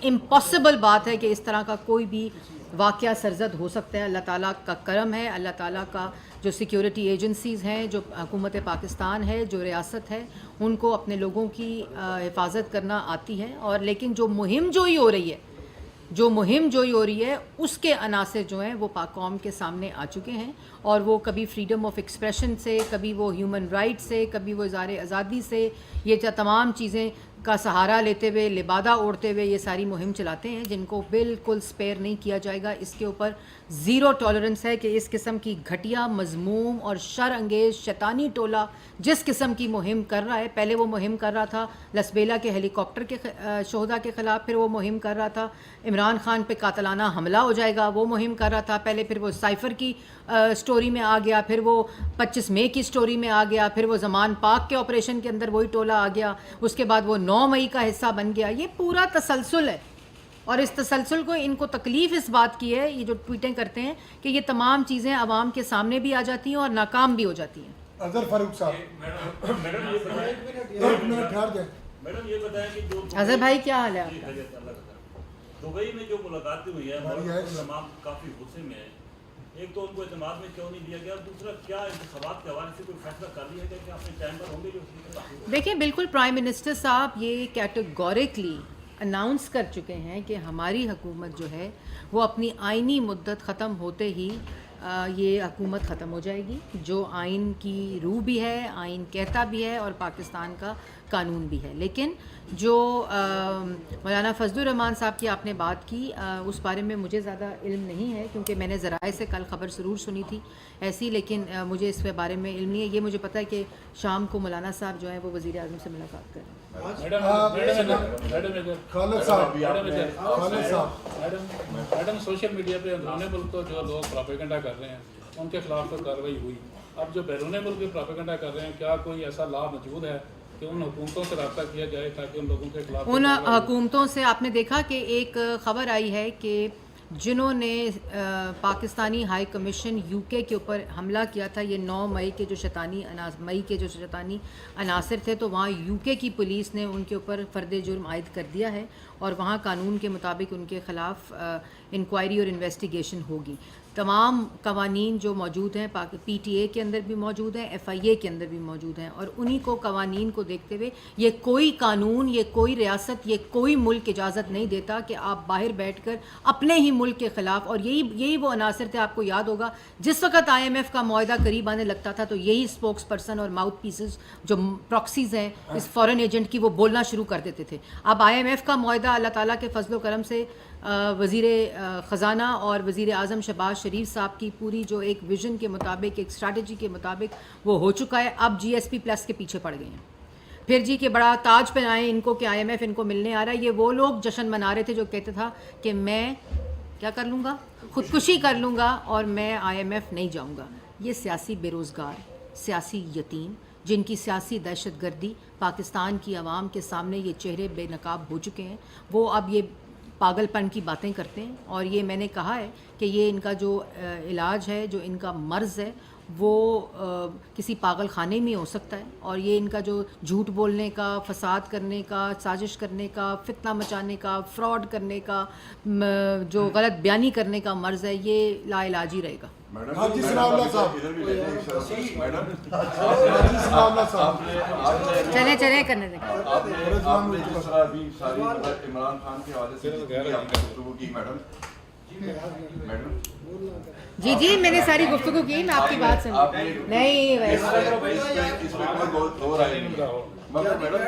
इम्पॉसिबल बात है कि इस तरह का कोई भी वाक़या सरजद हो सकता है। अल्लाह ताला का करम है, अल्लाह ताला का जो सिक्योरिटी एजेंसीज़ हैं, जो हुकूमत पाकिस्तान है, जो रियासत है, उनको अपने लोगों की हिफाजत करना आती है। और लेकिन जो मुहिम जोई हो रही है उसके अनासर जो हैं वो पाक कौम के सामने आ चुके हैं और वो कभी फ्रीडम ऑफ एक्सप्रेशन से, कभी वो ह्यूमन राइट से, कभी वो इज़हार आज़ादी से, ये तमाम चीज़ें का सहारा लेते हुए, लिबादा ओढ़ते हुए ये सारी मुहिम चलाते हैं जिनको बिल्कुल स्पेयर नहीं किया जाएगा। इसके ऊपर ज़ीरो टॉलरेंस है कि इस किस्म की घटिया, मज़मूम और शर अंगेज़ शैतानी टोला जिस किस्म की मुहिम कर रहा है, पहले वो मुहिम कर रहा था लसबेला के हेलीकॉप्टर के शोहदा के ख़िलाफ़, फिर वो मुहिम कर रहा था इमरान खान पे कातलाना हमला हो जाएगा, वो मुहिम कर रहा था पहले, फिर वो साइफ़र की स्टोरी में आ गया, फिर वो 25 मई की स्टोरी में आ गया, फिर वो ज़मान पाक के ऑपरेशन के अंदर वही टोला आ गया, उसके बाद वो 9 मई का हिस्सा बन गया। ये पूरा तसलसल है और इस तसलसल को इनको तकलीफ़ इस बात की है, ये जो ट्वीटें करते हैं, कि ये तमाम चीज़ें आवाम के सामने भी आ जाती हैं और नाकाम भी हो जाती हैं। अजहर फारूक साहब, एक मिनट ठहर दें। मैडम ये बताएं कि जो अजहर भाई क्या हाल है आपका? दुबई में जो मुलाकातें हुई है तमाम काफ़ी गुस्से में है। एक तो उनको एतमाद में क्यों नहीं दिया गया, दूसरा क्या इंतखाबात के हवाले से कोई फैसला कर लिया गया कि अपने टाइम पर होंगे जो? देखिए, बिल्कुल प्राइम मिनिस्टर साहब ये कैटेगोरिकली अनाउंस कर चुके हैं कि हमारी हुकूमत जो है वो अपनी आइनी मुद्दत ख़त्म होते ही ये हुकूमत ख़त्म हो जाएगी, जो आइन की रूह भी है, आइन कहता भी है और पाकिस्तान का कानून भी है। लेकिन जो मौलाना फजलुर रहमान साहब की आपने बात की, उस बारे में मुझे ज़्यादा इल्म नहीं है क्योंकि मैंने ज़राए से कल ख़बर ज़रूर सुनी थी ऐसी, लेकिन मुझे इस बारे में इल्म नहीं है। ये मुझे पता है कि शाम को मौलाना साहब जो है वो वज़ीर आज़म से मुलाकात कर रहे हैं। खालिद साहब मैडम सोशल मीडिया पे अंदरूनी मुल्क तो जो लोग प्रोपेगेंडा कर रहे हैं उनके खिलाफ तो कार्रवाई हुई, अब जो बैरून मुल्क भी प्रोपेगेंडा कर रहे हैं, क्या कोई ऐसा लाभ मौजूद है कि उन हुकूमतों से रब्ता किया जाए ताकि उन लोगों के खिलाफ उन हुकूमतों से आपने देखा कि एक ख़बर आई है कि जिन्होंने पाकिस्तानी हाई कमीशन यूके के ऊपर हमला किया था, ये 9 मई के जो शैतानी अनासर थे, तो वहाँ यूके की पुलिस ने उनके ऊपर फ़र्द जुर्म आयद कर दिया है और वहाँ कानून के मुताबिक उनके ख़िलाफ़ इंक्वायरी और इन्वेस्टिगेशन होगी। तमाम कवानीन जो मौजूद हैं PTA के अंदर भी मौजूद हैं, FIA के अंदर भी मौजूद हैं, और उन्हीं को कवानीन को देखते हुए ये कोई कानून, ये कोई रियासत, ये कोई मुल्क इजाज़त नहीं देता कि आप बाहर बैठकर अपने ही मुल्क के ख़िलाफ़, और यही वो अनासर थे। आपको याद होगा जिस वक्त IMF का मुआहदा करीब आने लगता था तो यही स्पोक्स पर्सन और माउथ पीसेस जो प्रॉक्सीज़ हैं इस फॉरेन एजेंट की, वो बोलना शुरू कर देते थे। अब IMF का मुआहदा अल्लाह ताला के फजल करम से वज़ीर ख़जाना और वज़ीर आज़म शहबाज शरीफ साहब की पूरी जो एक विज़न के मुताबिक, एक स्ट्रैटेजी के मुताबिक वो हो चुका है। अब GSP प्लस के पीछे पड़ गए हैं। फिर जी के बड़ा ताज पहनाएं इनको कि IMF इनको मिलने आ रहा है। ये वो लोग जश्न मना रहे थे जो कहते था कि मैं क्या कर लूँगा, ख़ुदकुशी कर लूँगा और मैं IMF नहीं जाऊँगा। ये सियासी बेरोज़गार, सियासी यतीम, जिनकी सियासी दहशतगर्दी पाकिस्तान की आवाम के सामने ये चेहरे बेनकाब हो चुके हैं, वो अब ये पागलपन की बातें करते हैं। और ये मैंने कहा है कि ये इनका जो इलाज है, जो इनका मर्ज़ है, वो किसी पागल खाने में हो सकता है। और ये इनका जो झूठ बोलने का, फसाद करने का, साजिश करने का, फितना मचाने का, फ्रॉड करने का, जो गलत बयानी करने का मर्ज़ है, ये लाइलाज ही रहेगा। हाजी सनाउल्लाह साहब, चले करने दें। आपने जिस तरह अभी सारी इमरान खान के हवाले से गुफ्तगू की मैडम, जी मैंने सारी गुफ्तगू की, मैं आपकी बात सुन नहीं वैसे इसमें कोई दो राय नहीं, मगर मैडम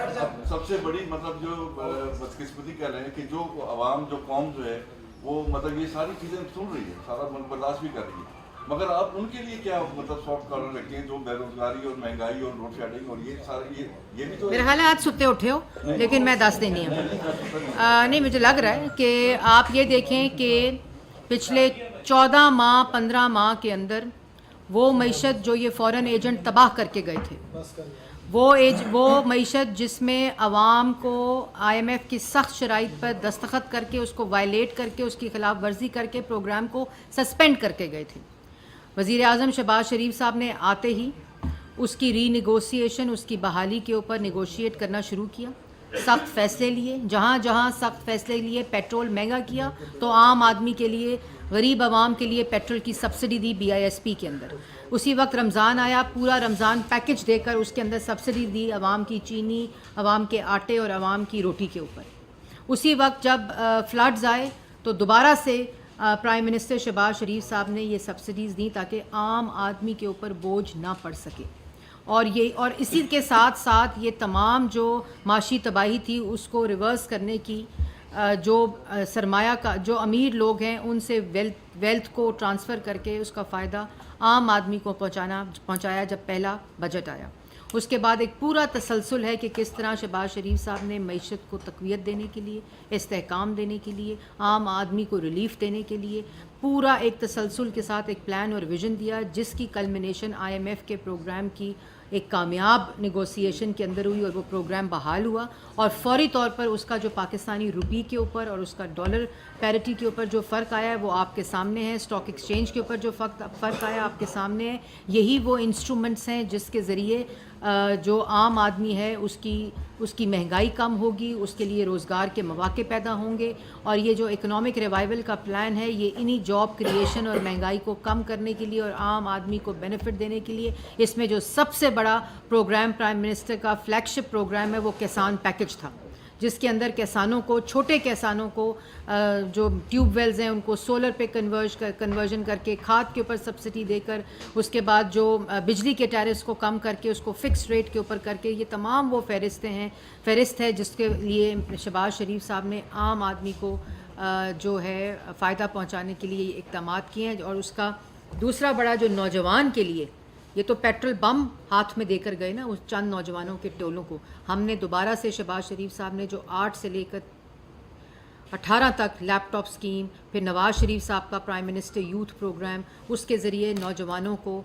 सबसे बड़ी मतलब जो बदकिस्मती कह रहे हैं कि जो आवाम, जो कौम जो है वो मतलब ये सारी चीज़ें सुन रही है, सारा मुल्क बर्दाश्त भी कर रही है, मगर आप उनके लिए क्या मतलब सॉफ्ट कॉर्नर रखें जो बेरोजगारी और महंगाई और रोड शेडिंग और ये सारे ये भी तो मेरे ख्याल है आज सुते उठे हो, लेकिन मैं दस देनी हूँ। नहीं, मुझे लग रहा है कि आप ये देखें कि पिछले 14 माह 15 माह के अंदर वो मईशत जो ये फ़ॉरेन एजेंट तबाह करके गए थे, वो मईशत जिसमें आवाम को IMF की सख्त शराइत पर दस्तखत करके, उसको वायलेट करके, उसकी खिलाफ वर्जी करके प्रोग्राम को सस्पेंड करके गए थे। वज़ीर आज़म शहबाज शरीफ साहब ने आते ही उसकी रीनिगोशिएशन, उसकी बहाली के ऊपर निगोशिएट करना शुरू किया, सख्त फ़ैसले लिए, जहाँ जहाँ सख्त फ़ैसले लिए, पेट्रोल महंगा किया तो आम आदमी के लिए, गरीब आवाम के लिए पेट्रोल की सब्सिडी दी BISP के अंदर। उसी वक्त रमज़ान आया, पूरा रमज़ान पैकेज देकर उसके अंदर सब्सिडी दी आवाम की चीनी, आवाम के आटे और आवाम की रोटी के ऊपर। उसी वक्त जब फ्लड्स आए तो दोबारा से प्राइम मिनिस्टर शहबाज शरीफ साहब ने ये सब्सिडीज़ दी ताकि आम आदमी के ऊपर बोझ ना पड़ सके। और इसी के साथ साथ ये तमाम जो माशी तबाही थी उसको रिवर्स करने की, जो सरमाया का, जो अमीर लोग हैं उनसे वेल्थ को ट्रांसफ़र करके उसका फ़ायदा आम आदमी को पहुंचाया जब पहला बजट आया। उसके बाद एक पूरा तसलसल है कि किस तरह शहबाज शरीफ साहब ने मईशत को तक़वियत देने के लिए, इस्तेहकाम देने के लिए, आम आदमी को रिलीफ देने के लिए पूरा एक तसलसल के साथ एक प्लान और विज़न दिया, जिसकी कल्मिनेशन IMF के प्रोग्राम की एक कामयाब निगोसिएशन के अंदर हुई और वो प्रोग्राम बहाल हुआ। और फौरी तौर पर उसका जो पाकिस्तानी रुपये के ऊपर और उसका डॉलर पैरिटी के ऊपर जो फ़र्क आया है वो आपके सामने है। स्टॉक एक्सचेंज के ऊपर जो फ़र्क आया आपके सामने है। यही वो इंस्ट्रूमेंट्स हैं जिसके ज़रिए जो आम आदमी है उसकी महंगाई कम होगी, उसके लिए रोज़गार के मौके पैदा होंगे। और ये जो इकोनॉमिक रिवाइवल का प्लान है ये इन्हीं जॉब क्रिएशन और महंगाई को कम करने के लिए और आम आदमी को बेनिफिट देने के लिए, इसमें जो सबसे बड़ा प्रोग्राम प्राइम मिनिस्टर का फ्लैगशिप प्रोग्राम है वो किसान पैकेज था, जिसके अंदर किसानों को, छोटे किसानों को जो ट्यूबवेल्स हैं उनको सोलर पे कन्वर्जन करके, खाद के ऊपर सब्सिडी देकर, उसके बाद जो बिजली के टैरिफ्स को कम करके उसको फ़िक्स रेट के ऊपर करके, ये तमाम वो फ़हरिस्त है जिसके लिए शहबाज शरीफ साहब ने आम आदमी को जो है फ़ायदा पहुँचाने के लिए इक़दामात किए हैं। और उसका दूसरा बड़ा जो नौजवान के लिए ये तो पेट्रोल बम हाथ में देकर गए ना उस चंद नौजवानों के टोलों को। हमने दोबारा से शहबाज शरीफ साहब ने जो 8 से लेकर 18 तक लैपटॉप स्कीम, फिर नवाज़ शरीफ साहब का प्राइम मिनिस्टर यूथ प्रोग्राम, उसके ज़रिए नौजवानों को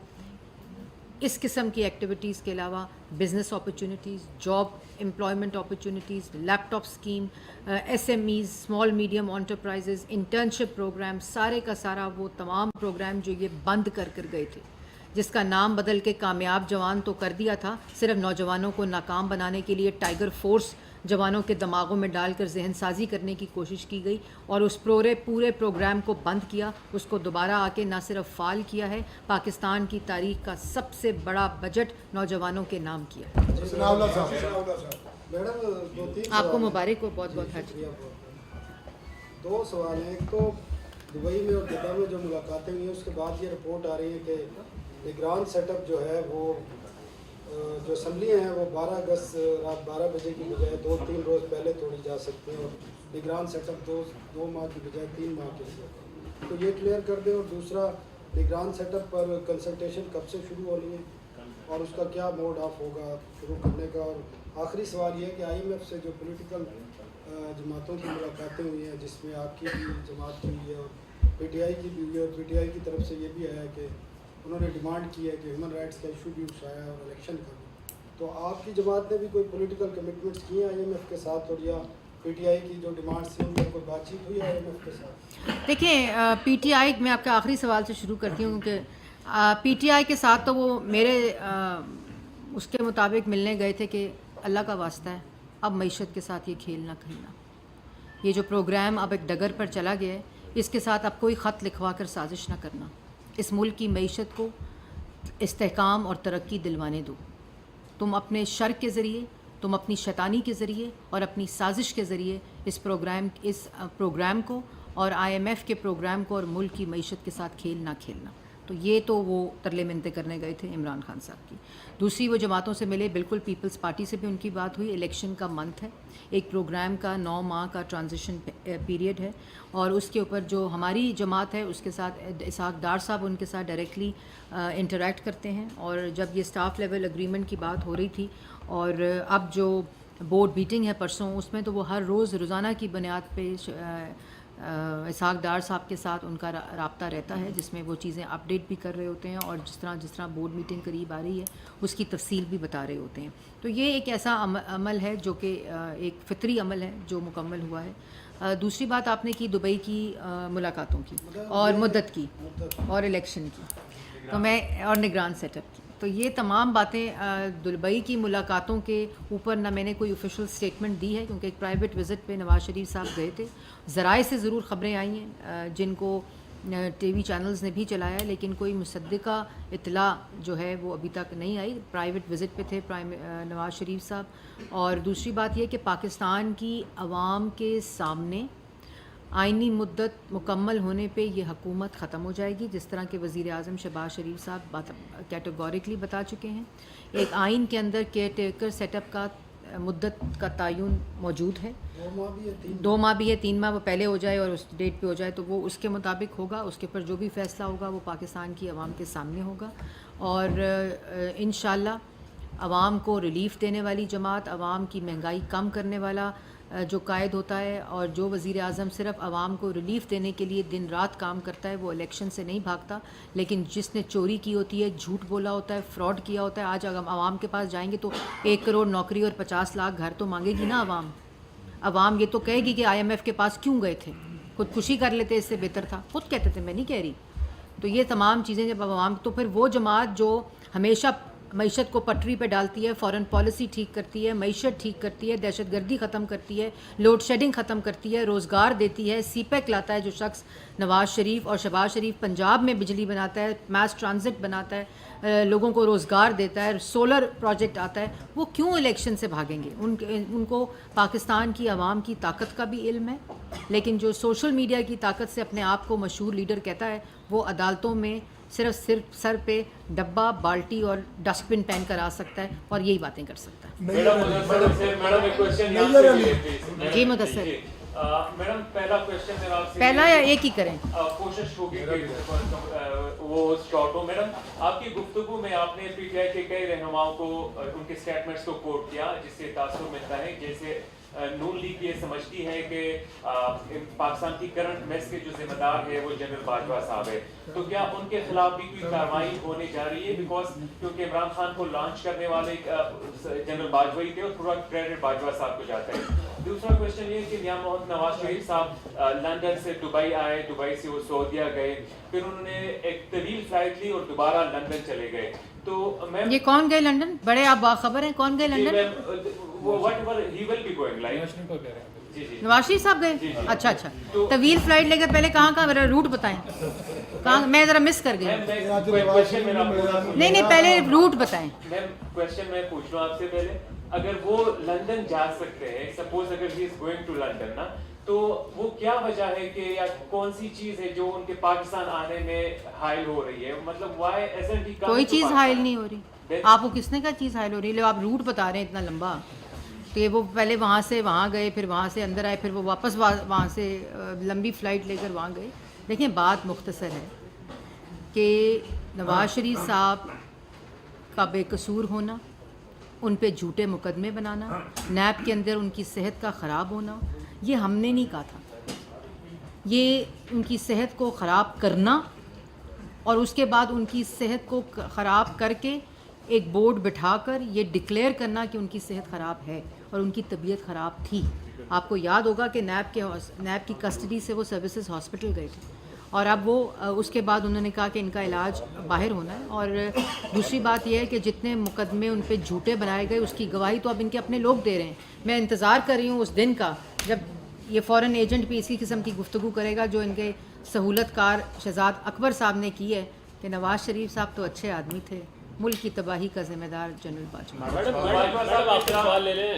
इस किस्म की एक्टिविटीज़ के अलावा business opportunities, job employment opportunities, laptop scheme, SMEs, small medium enterprises, internship programme, सारे का सारा वो तमाम प्रोग्राम जो ये बंद कर गए थे, जिसका नाम बदल के कामयाब जवान तो कर दिया था, सिर्फ नौजवानों को नाकाम बनाने के लिए टाइगर फोर्स जवानों के दिमागों में डालकर जहन साजी करने की कोशिश की गई और उस पूरे प्रोग्राम को बंद किया। उसको दोबारा आके ना सिर्फ फाल किया है, पाकिस्तान की तारीख का सबसे बड़ा बजट नौजवानों के नाम किया। सनाउल्लाह साहब। मैडम 2-3 आपको मुबारक हो, बहुत बहुत हाजिर। 2 सवाल हैं। एक तो दुबई में और जद्दा में जो मुलाकातें हुई हैं उसके बाद ये रिपोर्ट आ रही है कि निगरान सेटअप जो है वो जो असम्बलियाँ हैं वो 12 अगस्त रात 12 बजे की बजाय 2-3 रोज़ पहले तोड़ी जा सकती हैं और निगरान सेटअप 2 माह की बजाय 3 माह के लिए, तो ये क्लियर कर दें। और दूसरा, निगरान सेटअप पर कंसल्टेशन कब से शुरू होनी है और उसका क्या मोड ऑफ होगा शुरू करने का। और आखिरी सवाल ये है कि IMF से जो पॉलिटिकल जमातों की मुलाकातें हुई हैं, जिसमें आपकी भी जमात की हुई है और PTI की भी हुई है, और PTI की तरफ से ये भी आया कि उन्होंने डिमांड की है कि ह्यूमन राइट्स का इशू भी उठाया और इलेक्शन का भी, तो आपकी जमात ने भी कोई पॉलिटिकल कमिटमेंट्स किए हैं IMF के साथ, और या PTI की जो डिमांड्स थी उन पर कोई बातचीत हुई है IMF के साथ? देखिए, PTI मैं आपके आखिरी सवाल से शुरू करती हूँ कि PTI के साथ तो वो मेरे उसके मुताबिक मिलने गए थे कि अल्लाह का वास्ता है अब मईशत के साथ ये खेल ना खेलना। ये जो प्रोग्राम अब एक डगर पर चला गया है, इसके साथ अब कोई ख़त लिखवा कर साजिश ना करना। इस मुल्क की मईशत को इस्तेहकाम और तरक्की दिलवाने दो। तुम अपने शर के ज़रिए, तुम अपनी शैतानी के ज़रिए और अपनी साजिश के ज़रिए इस प्रोग्राम को और IMF के प्रोग्राम को और मुल्क की मईशत के साथ खेल ना खेलना। तो ये तो वो तरले मिन्नतें करने गए थे इमरान खान साहब की। दूसरी, वो जमातों से मिले, बिल्कुल पीपल्स पार्टी से भी उनकी बात हुई। इलेक्शन का मंथ है, एक प्रोग्राम का 9 माह का ट्रांजिशन पीरियड है और उसके ऊपर जो हमारी जमात है उसके साथ इसहाक डार साहब उनके साथ डायरेक्टली इंटरेक्ट करते हैं। और जब ये स्टाफ लेवल एग्रीमेंट की बात हो रही थी और अब जो बोर्ड मीटिंग है परसों, उसमें तो वो हर रोज़ रोज़ाना की बुनियाद पे इसहाक डार साहब के साथ उनका राब्ता रहता है, जिसमें वो चीज़ें अपडेट भी कर रहे होते हैं और जिस तरह बोर्ड मीटिंग करीब आ रही है उसकी तफसील भी बता रहे होते हैं। तो ये एक ऐसा अमल है जो कि एक फितरी अमल है जो मुकम्मल हुआ है। दूसरी बात आपने की दुबई की मुलाकातों की और मुद्दत की और इलेक्शन की, तो मैं और निगरान सेटअप की, तो ये तमाम बातें दुबई की मुलाकातों के ऊपर ना मैंने कोई ऑफिशियल स्टेटमेंट दी है, क्योंकि एक प्राइवेट विज़िट पे नवाज़ शरीफ साहब गए थे। ज़राए से ज़रूर ख़बरें आई हैं जिनको TV चैनल्स ने भी चलाया, लेकिन कोई मुसद्दिका इतला जो है वो अभी तक नहीं आई। प्राइवेट विज़िट पे थे नवाज़ शरीफ साहब। और दूसरी बात यह कि पाकिस्तान की आवाम के सामने आइनी मुद्दत मुकम्मल होने पे ये हुकूमत ख़त्म हो जाएगी, जिस तरह के वज़ीर आज़म शहबाज शरीफ साहब कैटेगोरिकली बता चुके हैं। एक आइन के अंदर केयर टेकर सेटअप का मुद्दत का तयन मौजूद है। 2 माह भी है, 2 माह भी है, 3 माह वो पहले हो जाए और उस डेट पे हो जाए तो वो उसके मुताबिक होगा। उसके ऊपर जो भी फ़ैसला होगा वो पाकिस्तान की आवाम के सामने होगा और इंशाअल्लाह आवाम को रिलीफ़ देने वाली जमात, आवाम की महंगाई कम करने वाला जो कायद होता है और जो वज़ीर आज़म सिर्फ आवाम को रिलीफ़ देने के लिए दिन रात काम करता है, वो इलेक्शन से नहीं भागता। लेकिन जिसने चोरी की होती है, झूठ बोला होता है, फ्रॉड किया होता है, आज अगर आवाम के पास जाएंगे तो 1 करोड़ नौकरी और 50 लाख घर तो मांगेगी ना आवाम। आवाम ये तो कहेगी कि IMF के पास क्यों गए थे, खुदकुशी कर लेते, इससे बेहतर था। खुद कहते थे, मैं नहीं कह रही। तो ये तमाम चीज़ें जब आवाम, तो फिर वो जमात जो हमेशा मईशत को पटरी पे डालती है, फ़ॉरेन पॉलिसी ठीक करती है, मईशत ठीक करती है, दहशतगर्दी ख़त्म करती है, लोड शेडिंग ख़त्म करती है, रोज़गार देती है, CPEC लाता है जो शख्स नवाज़ शरीफ और शहबाज शरीफ, पंजाब में बिजली बनाता है, मैस ट्रांजिट बनाता है, लोगों को रोज़गार देता है, सोलर प्रोजेक्ट आता है, वो क्यों इलेक्शन से भागेंगे? उनको पाकिस्तान की आवाम की ताकत का भी इल्म है, लेकिन जो सोशल मीडिया की ताकत से अपने आप को मशहूर लीडर कहता है, वो अदालतों में सिर्फ सर पे डब्बा, बाल्टी और डस्टबिन पहन कर आ सकता है और यही बातें कर सकता है। मैडम एक क्वेश्चन जी मुदस्सिर। मैडम पहला क्वेश्चन मेरा आपसे पहला या एक ही करें? कोशिश होगी कि वो शॉर्ट हो। मैडम, आपकी गुफ्तगू में आपने पीटीआई के कई रहनुमाओं को उनके स्टेटमेंट्स को कोट किया, जिससे तासुर मिलता है जैसे नून लीग ये समझती है कि पाकिस्तान की करंट मेस के जो जिम्मेदार है वो जनरल बाजवा साहब है, तो क्या उनके खिलाफ भी कोई कार्रवाई होने जा रही है? बिकॉज क्योंकि इमरान खान को लॉन्च करने वाले जनरल बाजवा ही थे और पूरा क्रेडिट बाजवा साहब को जाता है। दूसरा क्वेश्चन ये कि मियां मोहम्मद नवाज शरीफ साहब लंदन से दुबई आए, दुबई से वो सऊदीया गए, फिर उन्होंने एक तवील फ्लाइट ली और दोबारा लंदन चले गए, तो मैं ये कौन गए लंदन? बड़े आप बाखबर हैं, कौन गए लंदन? नवाज शरीफ साहब गए? अच्छा अच्छा, तवील फ्लाइट लेकर पहले कहाँ कहाँ, मेरा रूट बताएं कहाँ, मैं ज़रा मिस कर गई। नहीं पहले रूट बताएं। मैम क्वेश्चन मैं पूछ रहा हूँ आपसे पहले, अगर वो लंदन जा सकते हैं, सपोज अगर he is going to London ना, तो वो क्या वजह है कि या कौन सी चीज है जो उनके पाकिस्तान आने में हाइल हो रही है? मतलब व्हाई एजंट ही कोई चीज़ हाइल नहीं हो रही। आपको किसने कहा चीज़ हाइल हो रही है? लो आप रूट बता रहे हैं इतना लंबा, तो ये वो पहले वहाँ से वहाँ गए, फिर वहाँ से अंदर आए, फिर वो वापस वहाँ से लंबी फ़्लाइट लेकर वहाँ गए। देखिए बात मुख्तसर है कि नवाज शरीफ साहब का बेकसूर होना, उन पे झूठे मुकदमे बनाना, नैब के अंदर उनकी सेहत का ख़राब होना, ये हमने नहीं कहा था। ये उनकी सेहत को ख़राब करना और उसके बाद उनकी सेहत को ख़राब करके एक बोर्ड बिठाकर ये डिक्लेयर करना कि उनकी सेहत ख़राब है और उनकी तबीयत ख़राब थी। आपको याद होगा कि नैब की कस्टडी से वो सर्विसेज हॉस्पिटल गए थे और अब वो उसके बाद उन्होंने कहा कि इनका इलाज बाहर होना है। और दूसरी बात यह है कि जितने मुकदमे उन पे झूठे बनाए गए उसकी गवाही तो अब इनके अपने लोग दे रहे हैं। मैं इंतज़ार कर रही हूँ उस दिन का जब ये फ़ॉरेन एजेंट भी इसी किस्म की गुफ्तगू करेगा जो इनके सहूलतकार शहजाद अकबर साहब ने की है कि नवाज शरीफ साहब तो अच्छे आदमी थे, मुल्क की तबाही का जिम्मेदार जनरल बाजवा। मैडम आपसे सवाल ले लें,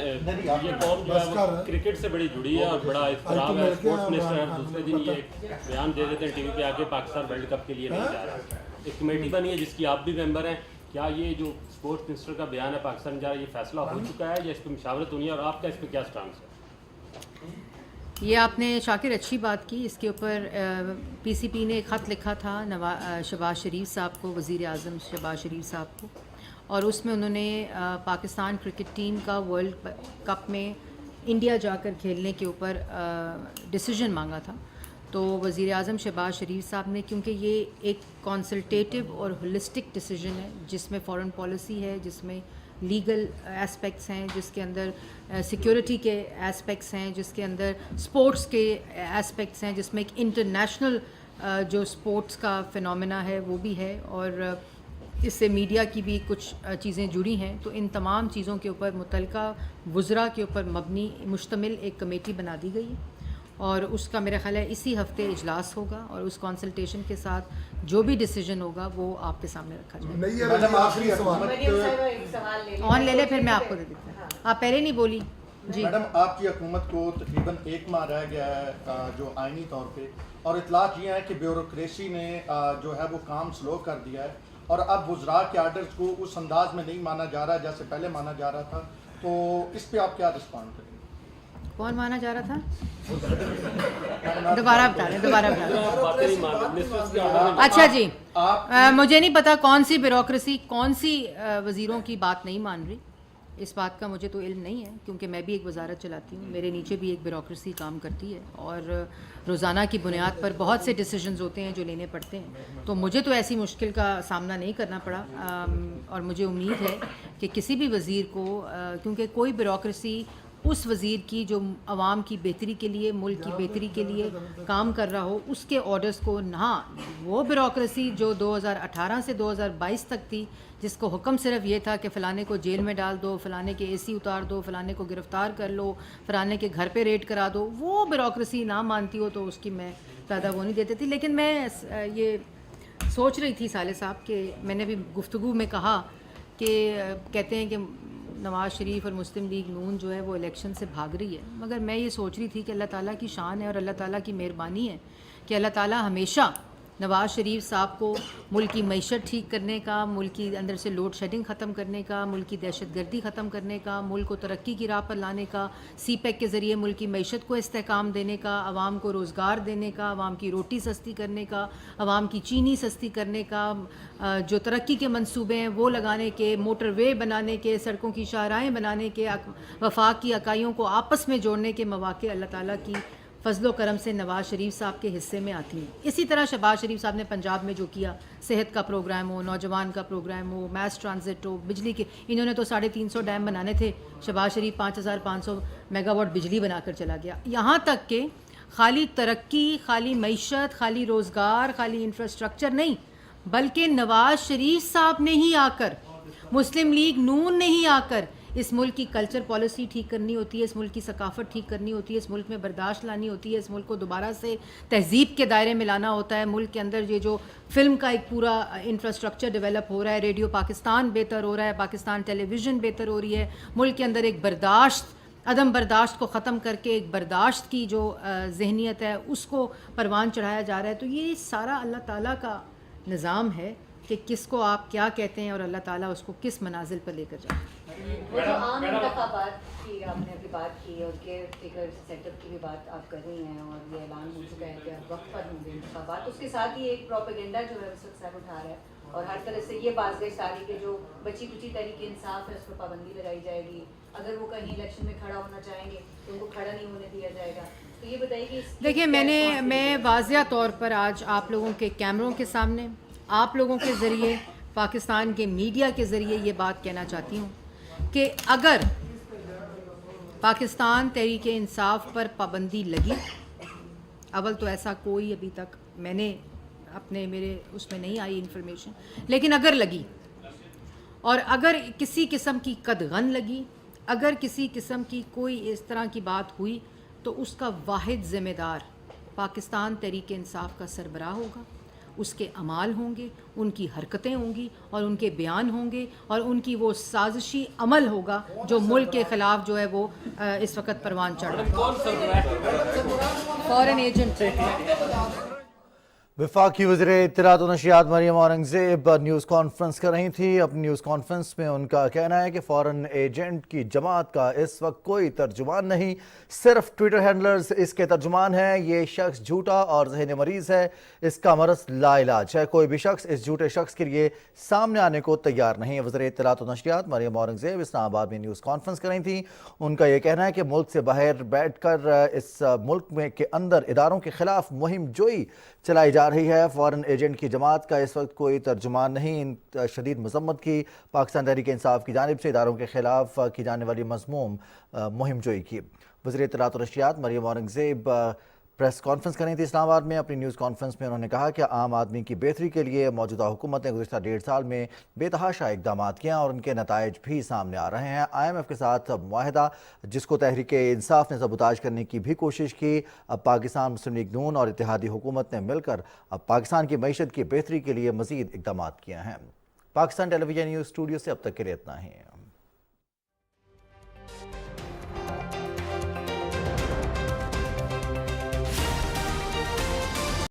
ये कौम जो है वो क्रिकेट से बड़ी जुड़ी है और बड़ा इख्तराम है। स्पोर्ट्स मिनिस्टर दूसरे दिन ये बयान दे देते हैं टीवी पे आके, पाकिस्तान वर्ल्ड कप के लिए नहीं जा रहा। एक कमेटी बनी है जिसकी आप भी मेंबर हैं, क्या ये जो स्पोर्ट्स मिनिस्टर का बयान है पाकिस्तान जा रहा है, ये फैसला हो चुका है या इस पर मशावरत होनी है, और आपका इस पर क्या स्टांस है? ये आपने शाकिर अच्छी बात की। इसके ऊपर पीसीपी ने एक ख़त लिखा था शहबाज शरीफ साहब को, वज़ीर आज़म शहबाज शरीफ साहब को, और उसमें उन्होंने पाकिस्तान क्रिकेट टीम का वर्ल्ड कप में इंडिया जाकर खेलने के ऊपर डिसीजन मांगा था। तो वज़ीर आज़म शहबाज शरीफ साहब ने, क्योंकि ये एक कंसल्टेटिव और होलिस्टिक डिसीजन है जिसमें फ़ॉरेन पॉलिसी है, जिसमें लीगल एस्पेक्ट्स हैं, जिसके अंदर सिक्योरिटी के एस्पेक्ट्स हैं, जिसके अंदर स्पोर्ट्स के एस्पेक्ट्स हैं, जिसमें एक इंटरनेशनल जो स्पोर्ट्स का फिनोमेना है वो भी है, और इससे मीडिया की भी कुछ चीज़ें जुड़ी हैं। तो इन तमाम चीज़ों के ऊपर मुतल्लिका वुज़रा के ऊपर मबनी मुश्तमिल एक कमेटी बना दी गई है और उसका मेरा ख्याल है इसी हफ्ते इजलास होगा और उस कंसल्टेशन के साथ जो भी डिसीजन होगा वो आपके सामने रखा जाएगा। मैडम आखिरी सवाल ऑन ले ले, फिर मैं आपको दे देती हूँ। आप पहले नहीं बोली जी। मैडम आपकी हुकूमत को तकरीबन 1 माह रह गया है जो आइनी तौर पे, और इतलात ये है कि ब्यूरोक्रेसी ने जो है वो काम स्लो कर दिया है और अब वुज़रा के आर्डर्स को उस अंदाज में नहीं माना जा रहा जैसे पहले माना जा रहा था, तो इस पे आप क्या रिस्पॉन्ड करेंगे? कौन माना जा रहा था? दोबारा बता दें, दोबारा बता दें। अच्छा जी, मुझे नहीं पता कौन सी ब्यूरोक्रेसी, कौन सी वज़ीरों की बात नहीं मान रही, इस बात का मुझे तो इल्म नहीं है, क्योंकि मैं भी एक वजारत चलाती हूँ, मेरे नीचे भी एक ब्यूरोक्रेसी काम करती है और रोज़ाना की बुनियाद पर बहुत से डिसीजंस होते हैं जो लेने पड़ते हैं। तो मुझे तो ऐसी मुश्किल का सामना नहीं करना पड़ा और मुझे उम्मीद है कि किसी भी वज़ीर को, क्योंकि कोई ब्यूरोक्रेसी उस वज़ीर की जो आवाम की बेहतरी के लिए, मुल्क की बेहतरी के लिए काम कर रहा हो, उसके ऑर्डर्स को ना, वो ब्यूरोक्रेसी जो 2018 से 2022 तक थी, जिसको हुक्म सिर्फ ये था कि फ़लाने को जेल में डाल दो, फ़लाने के एसी उतार दो, फ़लाने को गिरफ़्तार कर लो, फ़लाने के घर पे रेड करा दो, वो ब्यूरोक्रेसी ना मानती हो तो उसकी मैं ज़्यादा वो नहीं देती थी। लेकिन मैं ये सोच रही थी साले साहब कि मैंने भी गुफ्तगू में कहा कि कहते हैं कि नवाज़ शरीफ और मुस्लिम लीग नून जो है वो इलेक्शन से भाग रही है, मगर मैं ये सोच रही थी कि अल्लाह ताला की शान है और अल्लाह ताला की मेहरबानी है कि अल्लाह ताला हमेशा नवाज़ शरीफ साहब को मुल्क की मईशत ठीक करने का, मुल्क की अंदर से लोड शेडिंग ख़त्म करने का, मुल्क की दहशतगर्दी ख़त्म करने का, मुल्क को तरक्की की राह पर लाने का, CPEC के ज़रिए मुल्क की मईशत को इस्तेहकाम देने का, आवाम को रोज़गार देने का, आवाम की रोटी सस्ती करने का, आवाम की चीनी सस्ती करने का, जो तरक्की के मंसूबे हैं वो लगाने के, मोटर वे बनाने के, सड़कों की शाहराहें बनाने के, वफाक की इकाइयों को आपस में जोड़ने के मौक़े अल्लाह ताला की फ़ज़ल व करम से नवाज़ शरीफ साहब के हिस्से में आती हैं। इसी तरह शहबाज शरीफ साहब ने पंजाब में जो किया, सेहत का प्रोग्राम हो, नौजवान का प्रोग्राम हो, मैस ट्रांजिट हो, बिजली के, इन्होंने तो 350 डैम बनाने थे, शहबाज शरीफ 5500 मेगावाट बिजली बनाकर चला गया। यहाँ तक कि खाली तरक्की, खाली मईशत, खाली रोज़गार, खाली इंफ्रास्ट्रक्चर नहीं, बल्कि नवाज़ शरीफ साहब ने ही आकर, मुस्लिम लीग नून ने ही आकर इस मुल्क की कल्चर पॉलिसी ठीक करनी होती है, इस मुल्क की सकाफ़त ठीक करनी होती है, इस मुल्क में बर्दाश्त लानी होती है, इस मुल्क को दोबारा से तहज़ीब के दायरे में लाना होता है। मुल्क के अंदर ये जो फ़िल्म का एक पूरा इंफ्रास्ट्रक्चर डेवलप हो रहा है, रेडियो पाकिस्तान बेहतर हो रहा है, पाकिस्तान टेलीविज़न बेहतर हो रही है, मुल्क के अंदर एक बर्दाश्त, अदम बर्दाश्त को ख़त्म करके एक बर्दाश्त की जो ज़हनियत है उसको परवान चढ़ाया जा रहा है। तो ये सारा अल्लाह ताला का निज़ाम है कि किसको आप क्या कहते हैं और अल्लाह ताला उसको किस मनाजिल पर लेकर जाए। वो जो आम इंतखाबात की आपने अभी बात की और केयर टेकर सेटअप की भी बात आप कर रही हैं और ये ऐलान हो चुका है कि अब वक्त पर होंगे इंतखाबात, उसके साथ ही एक प्रोपेगेंडा जो है उस वक्त सर उठा रहा है और हर तरह से ये बाज़गश आ रही कि जो बची कुची तरीके इंसाफ है उस पर पाबंदी लगाई जाएगी, अगर वो कहीं इलेक्शन में खड़ा होना चाहेंगे तो उनको खड़ा नहीं होने दिया जाएगा। तो ये बताइए कि देखिए, मैं वाज़िया तौर पर आज आप लोगों के कैमरों के सामने, आप लोगों के ज़रिए, पाकिस्तान के मीडिया के ज़रिए ये बात कहना चाहती हूँ कि अगर पाकिस्तान तहरीक इंसाफ पर पाबंदी लगी, अवल तो ऐसा कोई अभी तक मैंने अपने मेरे उसमें नहीं आई इन्फॉर्मेशन, लेकिन अगर लगी और अगर किसी किस्म की कदगन लगी, अगर किसी किस्म की कोई इस तरह की बात हुई तो उसका वाहिद ज़िम्मेदार पाकिस्तान तहरीक इंसाफ का सरबराह होगा, उसके अमाल होंगे, उनकी हरकतें होंगी और उनके बयान होंगे और उनकी वो साजिशी अमल होगा जो मुल्क के ख़िलाफ़ जो है वो इस वक्त परवान चढ़ रहा है। फॉरेन एजेंट वफाकी वज़ीर इत्तलात व नशियात मरियम औरंगज़ेब न्यूज़ कॉन्फ्रेंस कर रही थी। अपनी न्यूज़ कॉन्फ्रेंस में उनका कहना है कि फ़ॉरेन एजेंट की जमात का इस वक्त कोई तर्जुमान नहीं, सिर्फ ट्विटर हैंडलर्स इसके तर्जुमान हैं। ये शख्स झूठा और ज़हनी मरीज़ है, इसका मरज़ लाइलाज है। कोई भी शख्स इस झूठे शख्स के लिए सामने आने को तैयार नहीं है। वज़ीर इत्तलात व नशियात मरियम औरंगज़ेब इस्लामाबाद में न्यूज़ कॉन्फ्रेंस कर रही थी। उनका ये कहना है कि मुल्क से बाहर बैठ कर इस मुल्क में के अंदर इदारों के ख़िलाफ़ मुहिम जोई चलाई जा रही है। फ़ॉरेन एजेंट की जमात का इस वक्त कोई तर्जुमान नहीं। इन शदीद मज़म्मत की पाकिस्तान तहरीक इंसाफ की जानिब से इदारों के ख़िलाफ़ की जाने वाली मज़मूम मुहिम जोई की। वज़ीर इत्तलात व नशियात मरियम औरंगज़ेब प्रेस कॉन्फ्रेंस कर रही थी इस्लामाबाद में। अपनी न्यूज़ कॉन्फ्रेंस में उन्होंने कहा कि आम आदमी की बेहतरी के लिए मौजूदा हुकूमत ने गुज़िश्ता 1.5 साल में बेतहाशा इक़दाम किए हैं और उनके नताइज भी सामने आ रहे हैं। IMF के साथ मुआहदा, जिसको तहरीक इंसाफ ने सबूताज करने की भी कोशिश की, अब पाकिस्तान मुस्लिम लीग नून और इत्तेहादी हुकूमत ने मिलकर अब पाकिस्तान की मईशत की बेहतरी के लिए मज़ीद इक़दाम किए हैं। पाकिस्तान टेलीविज़न न्यूज़ स्टूडियो से अब तक के लिए इतना ही है।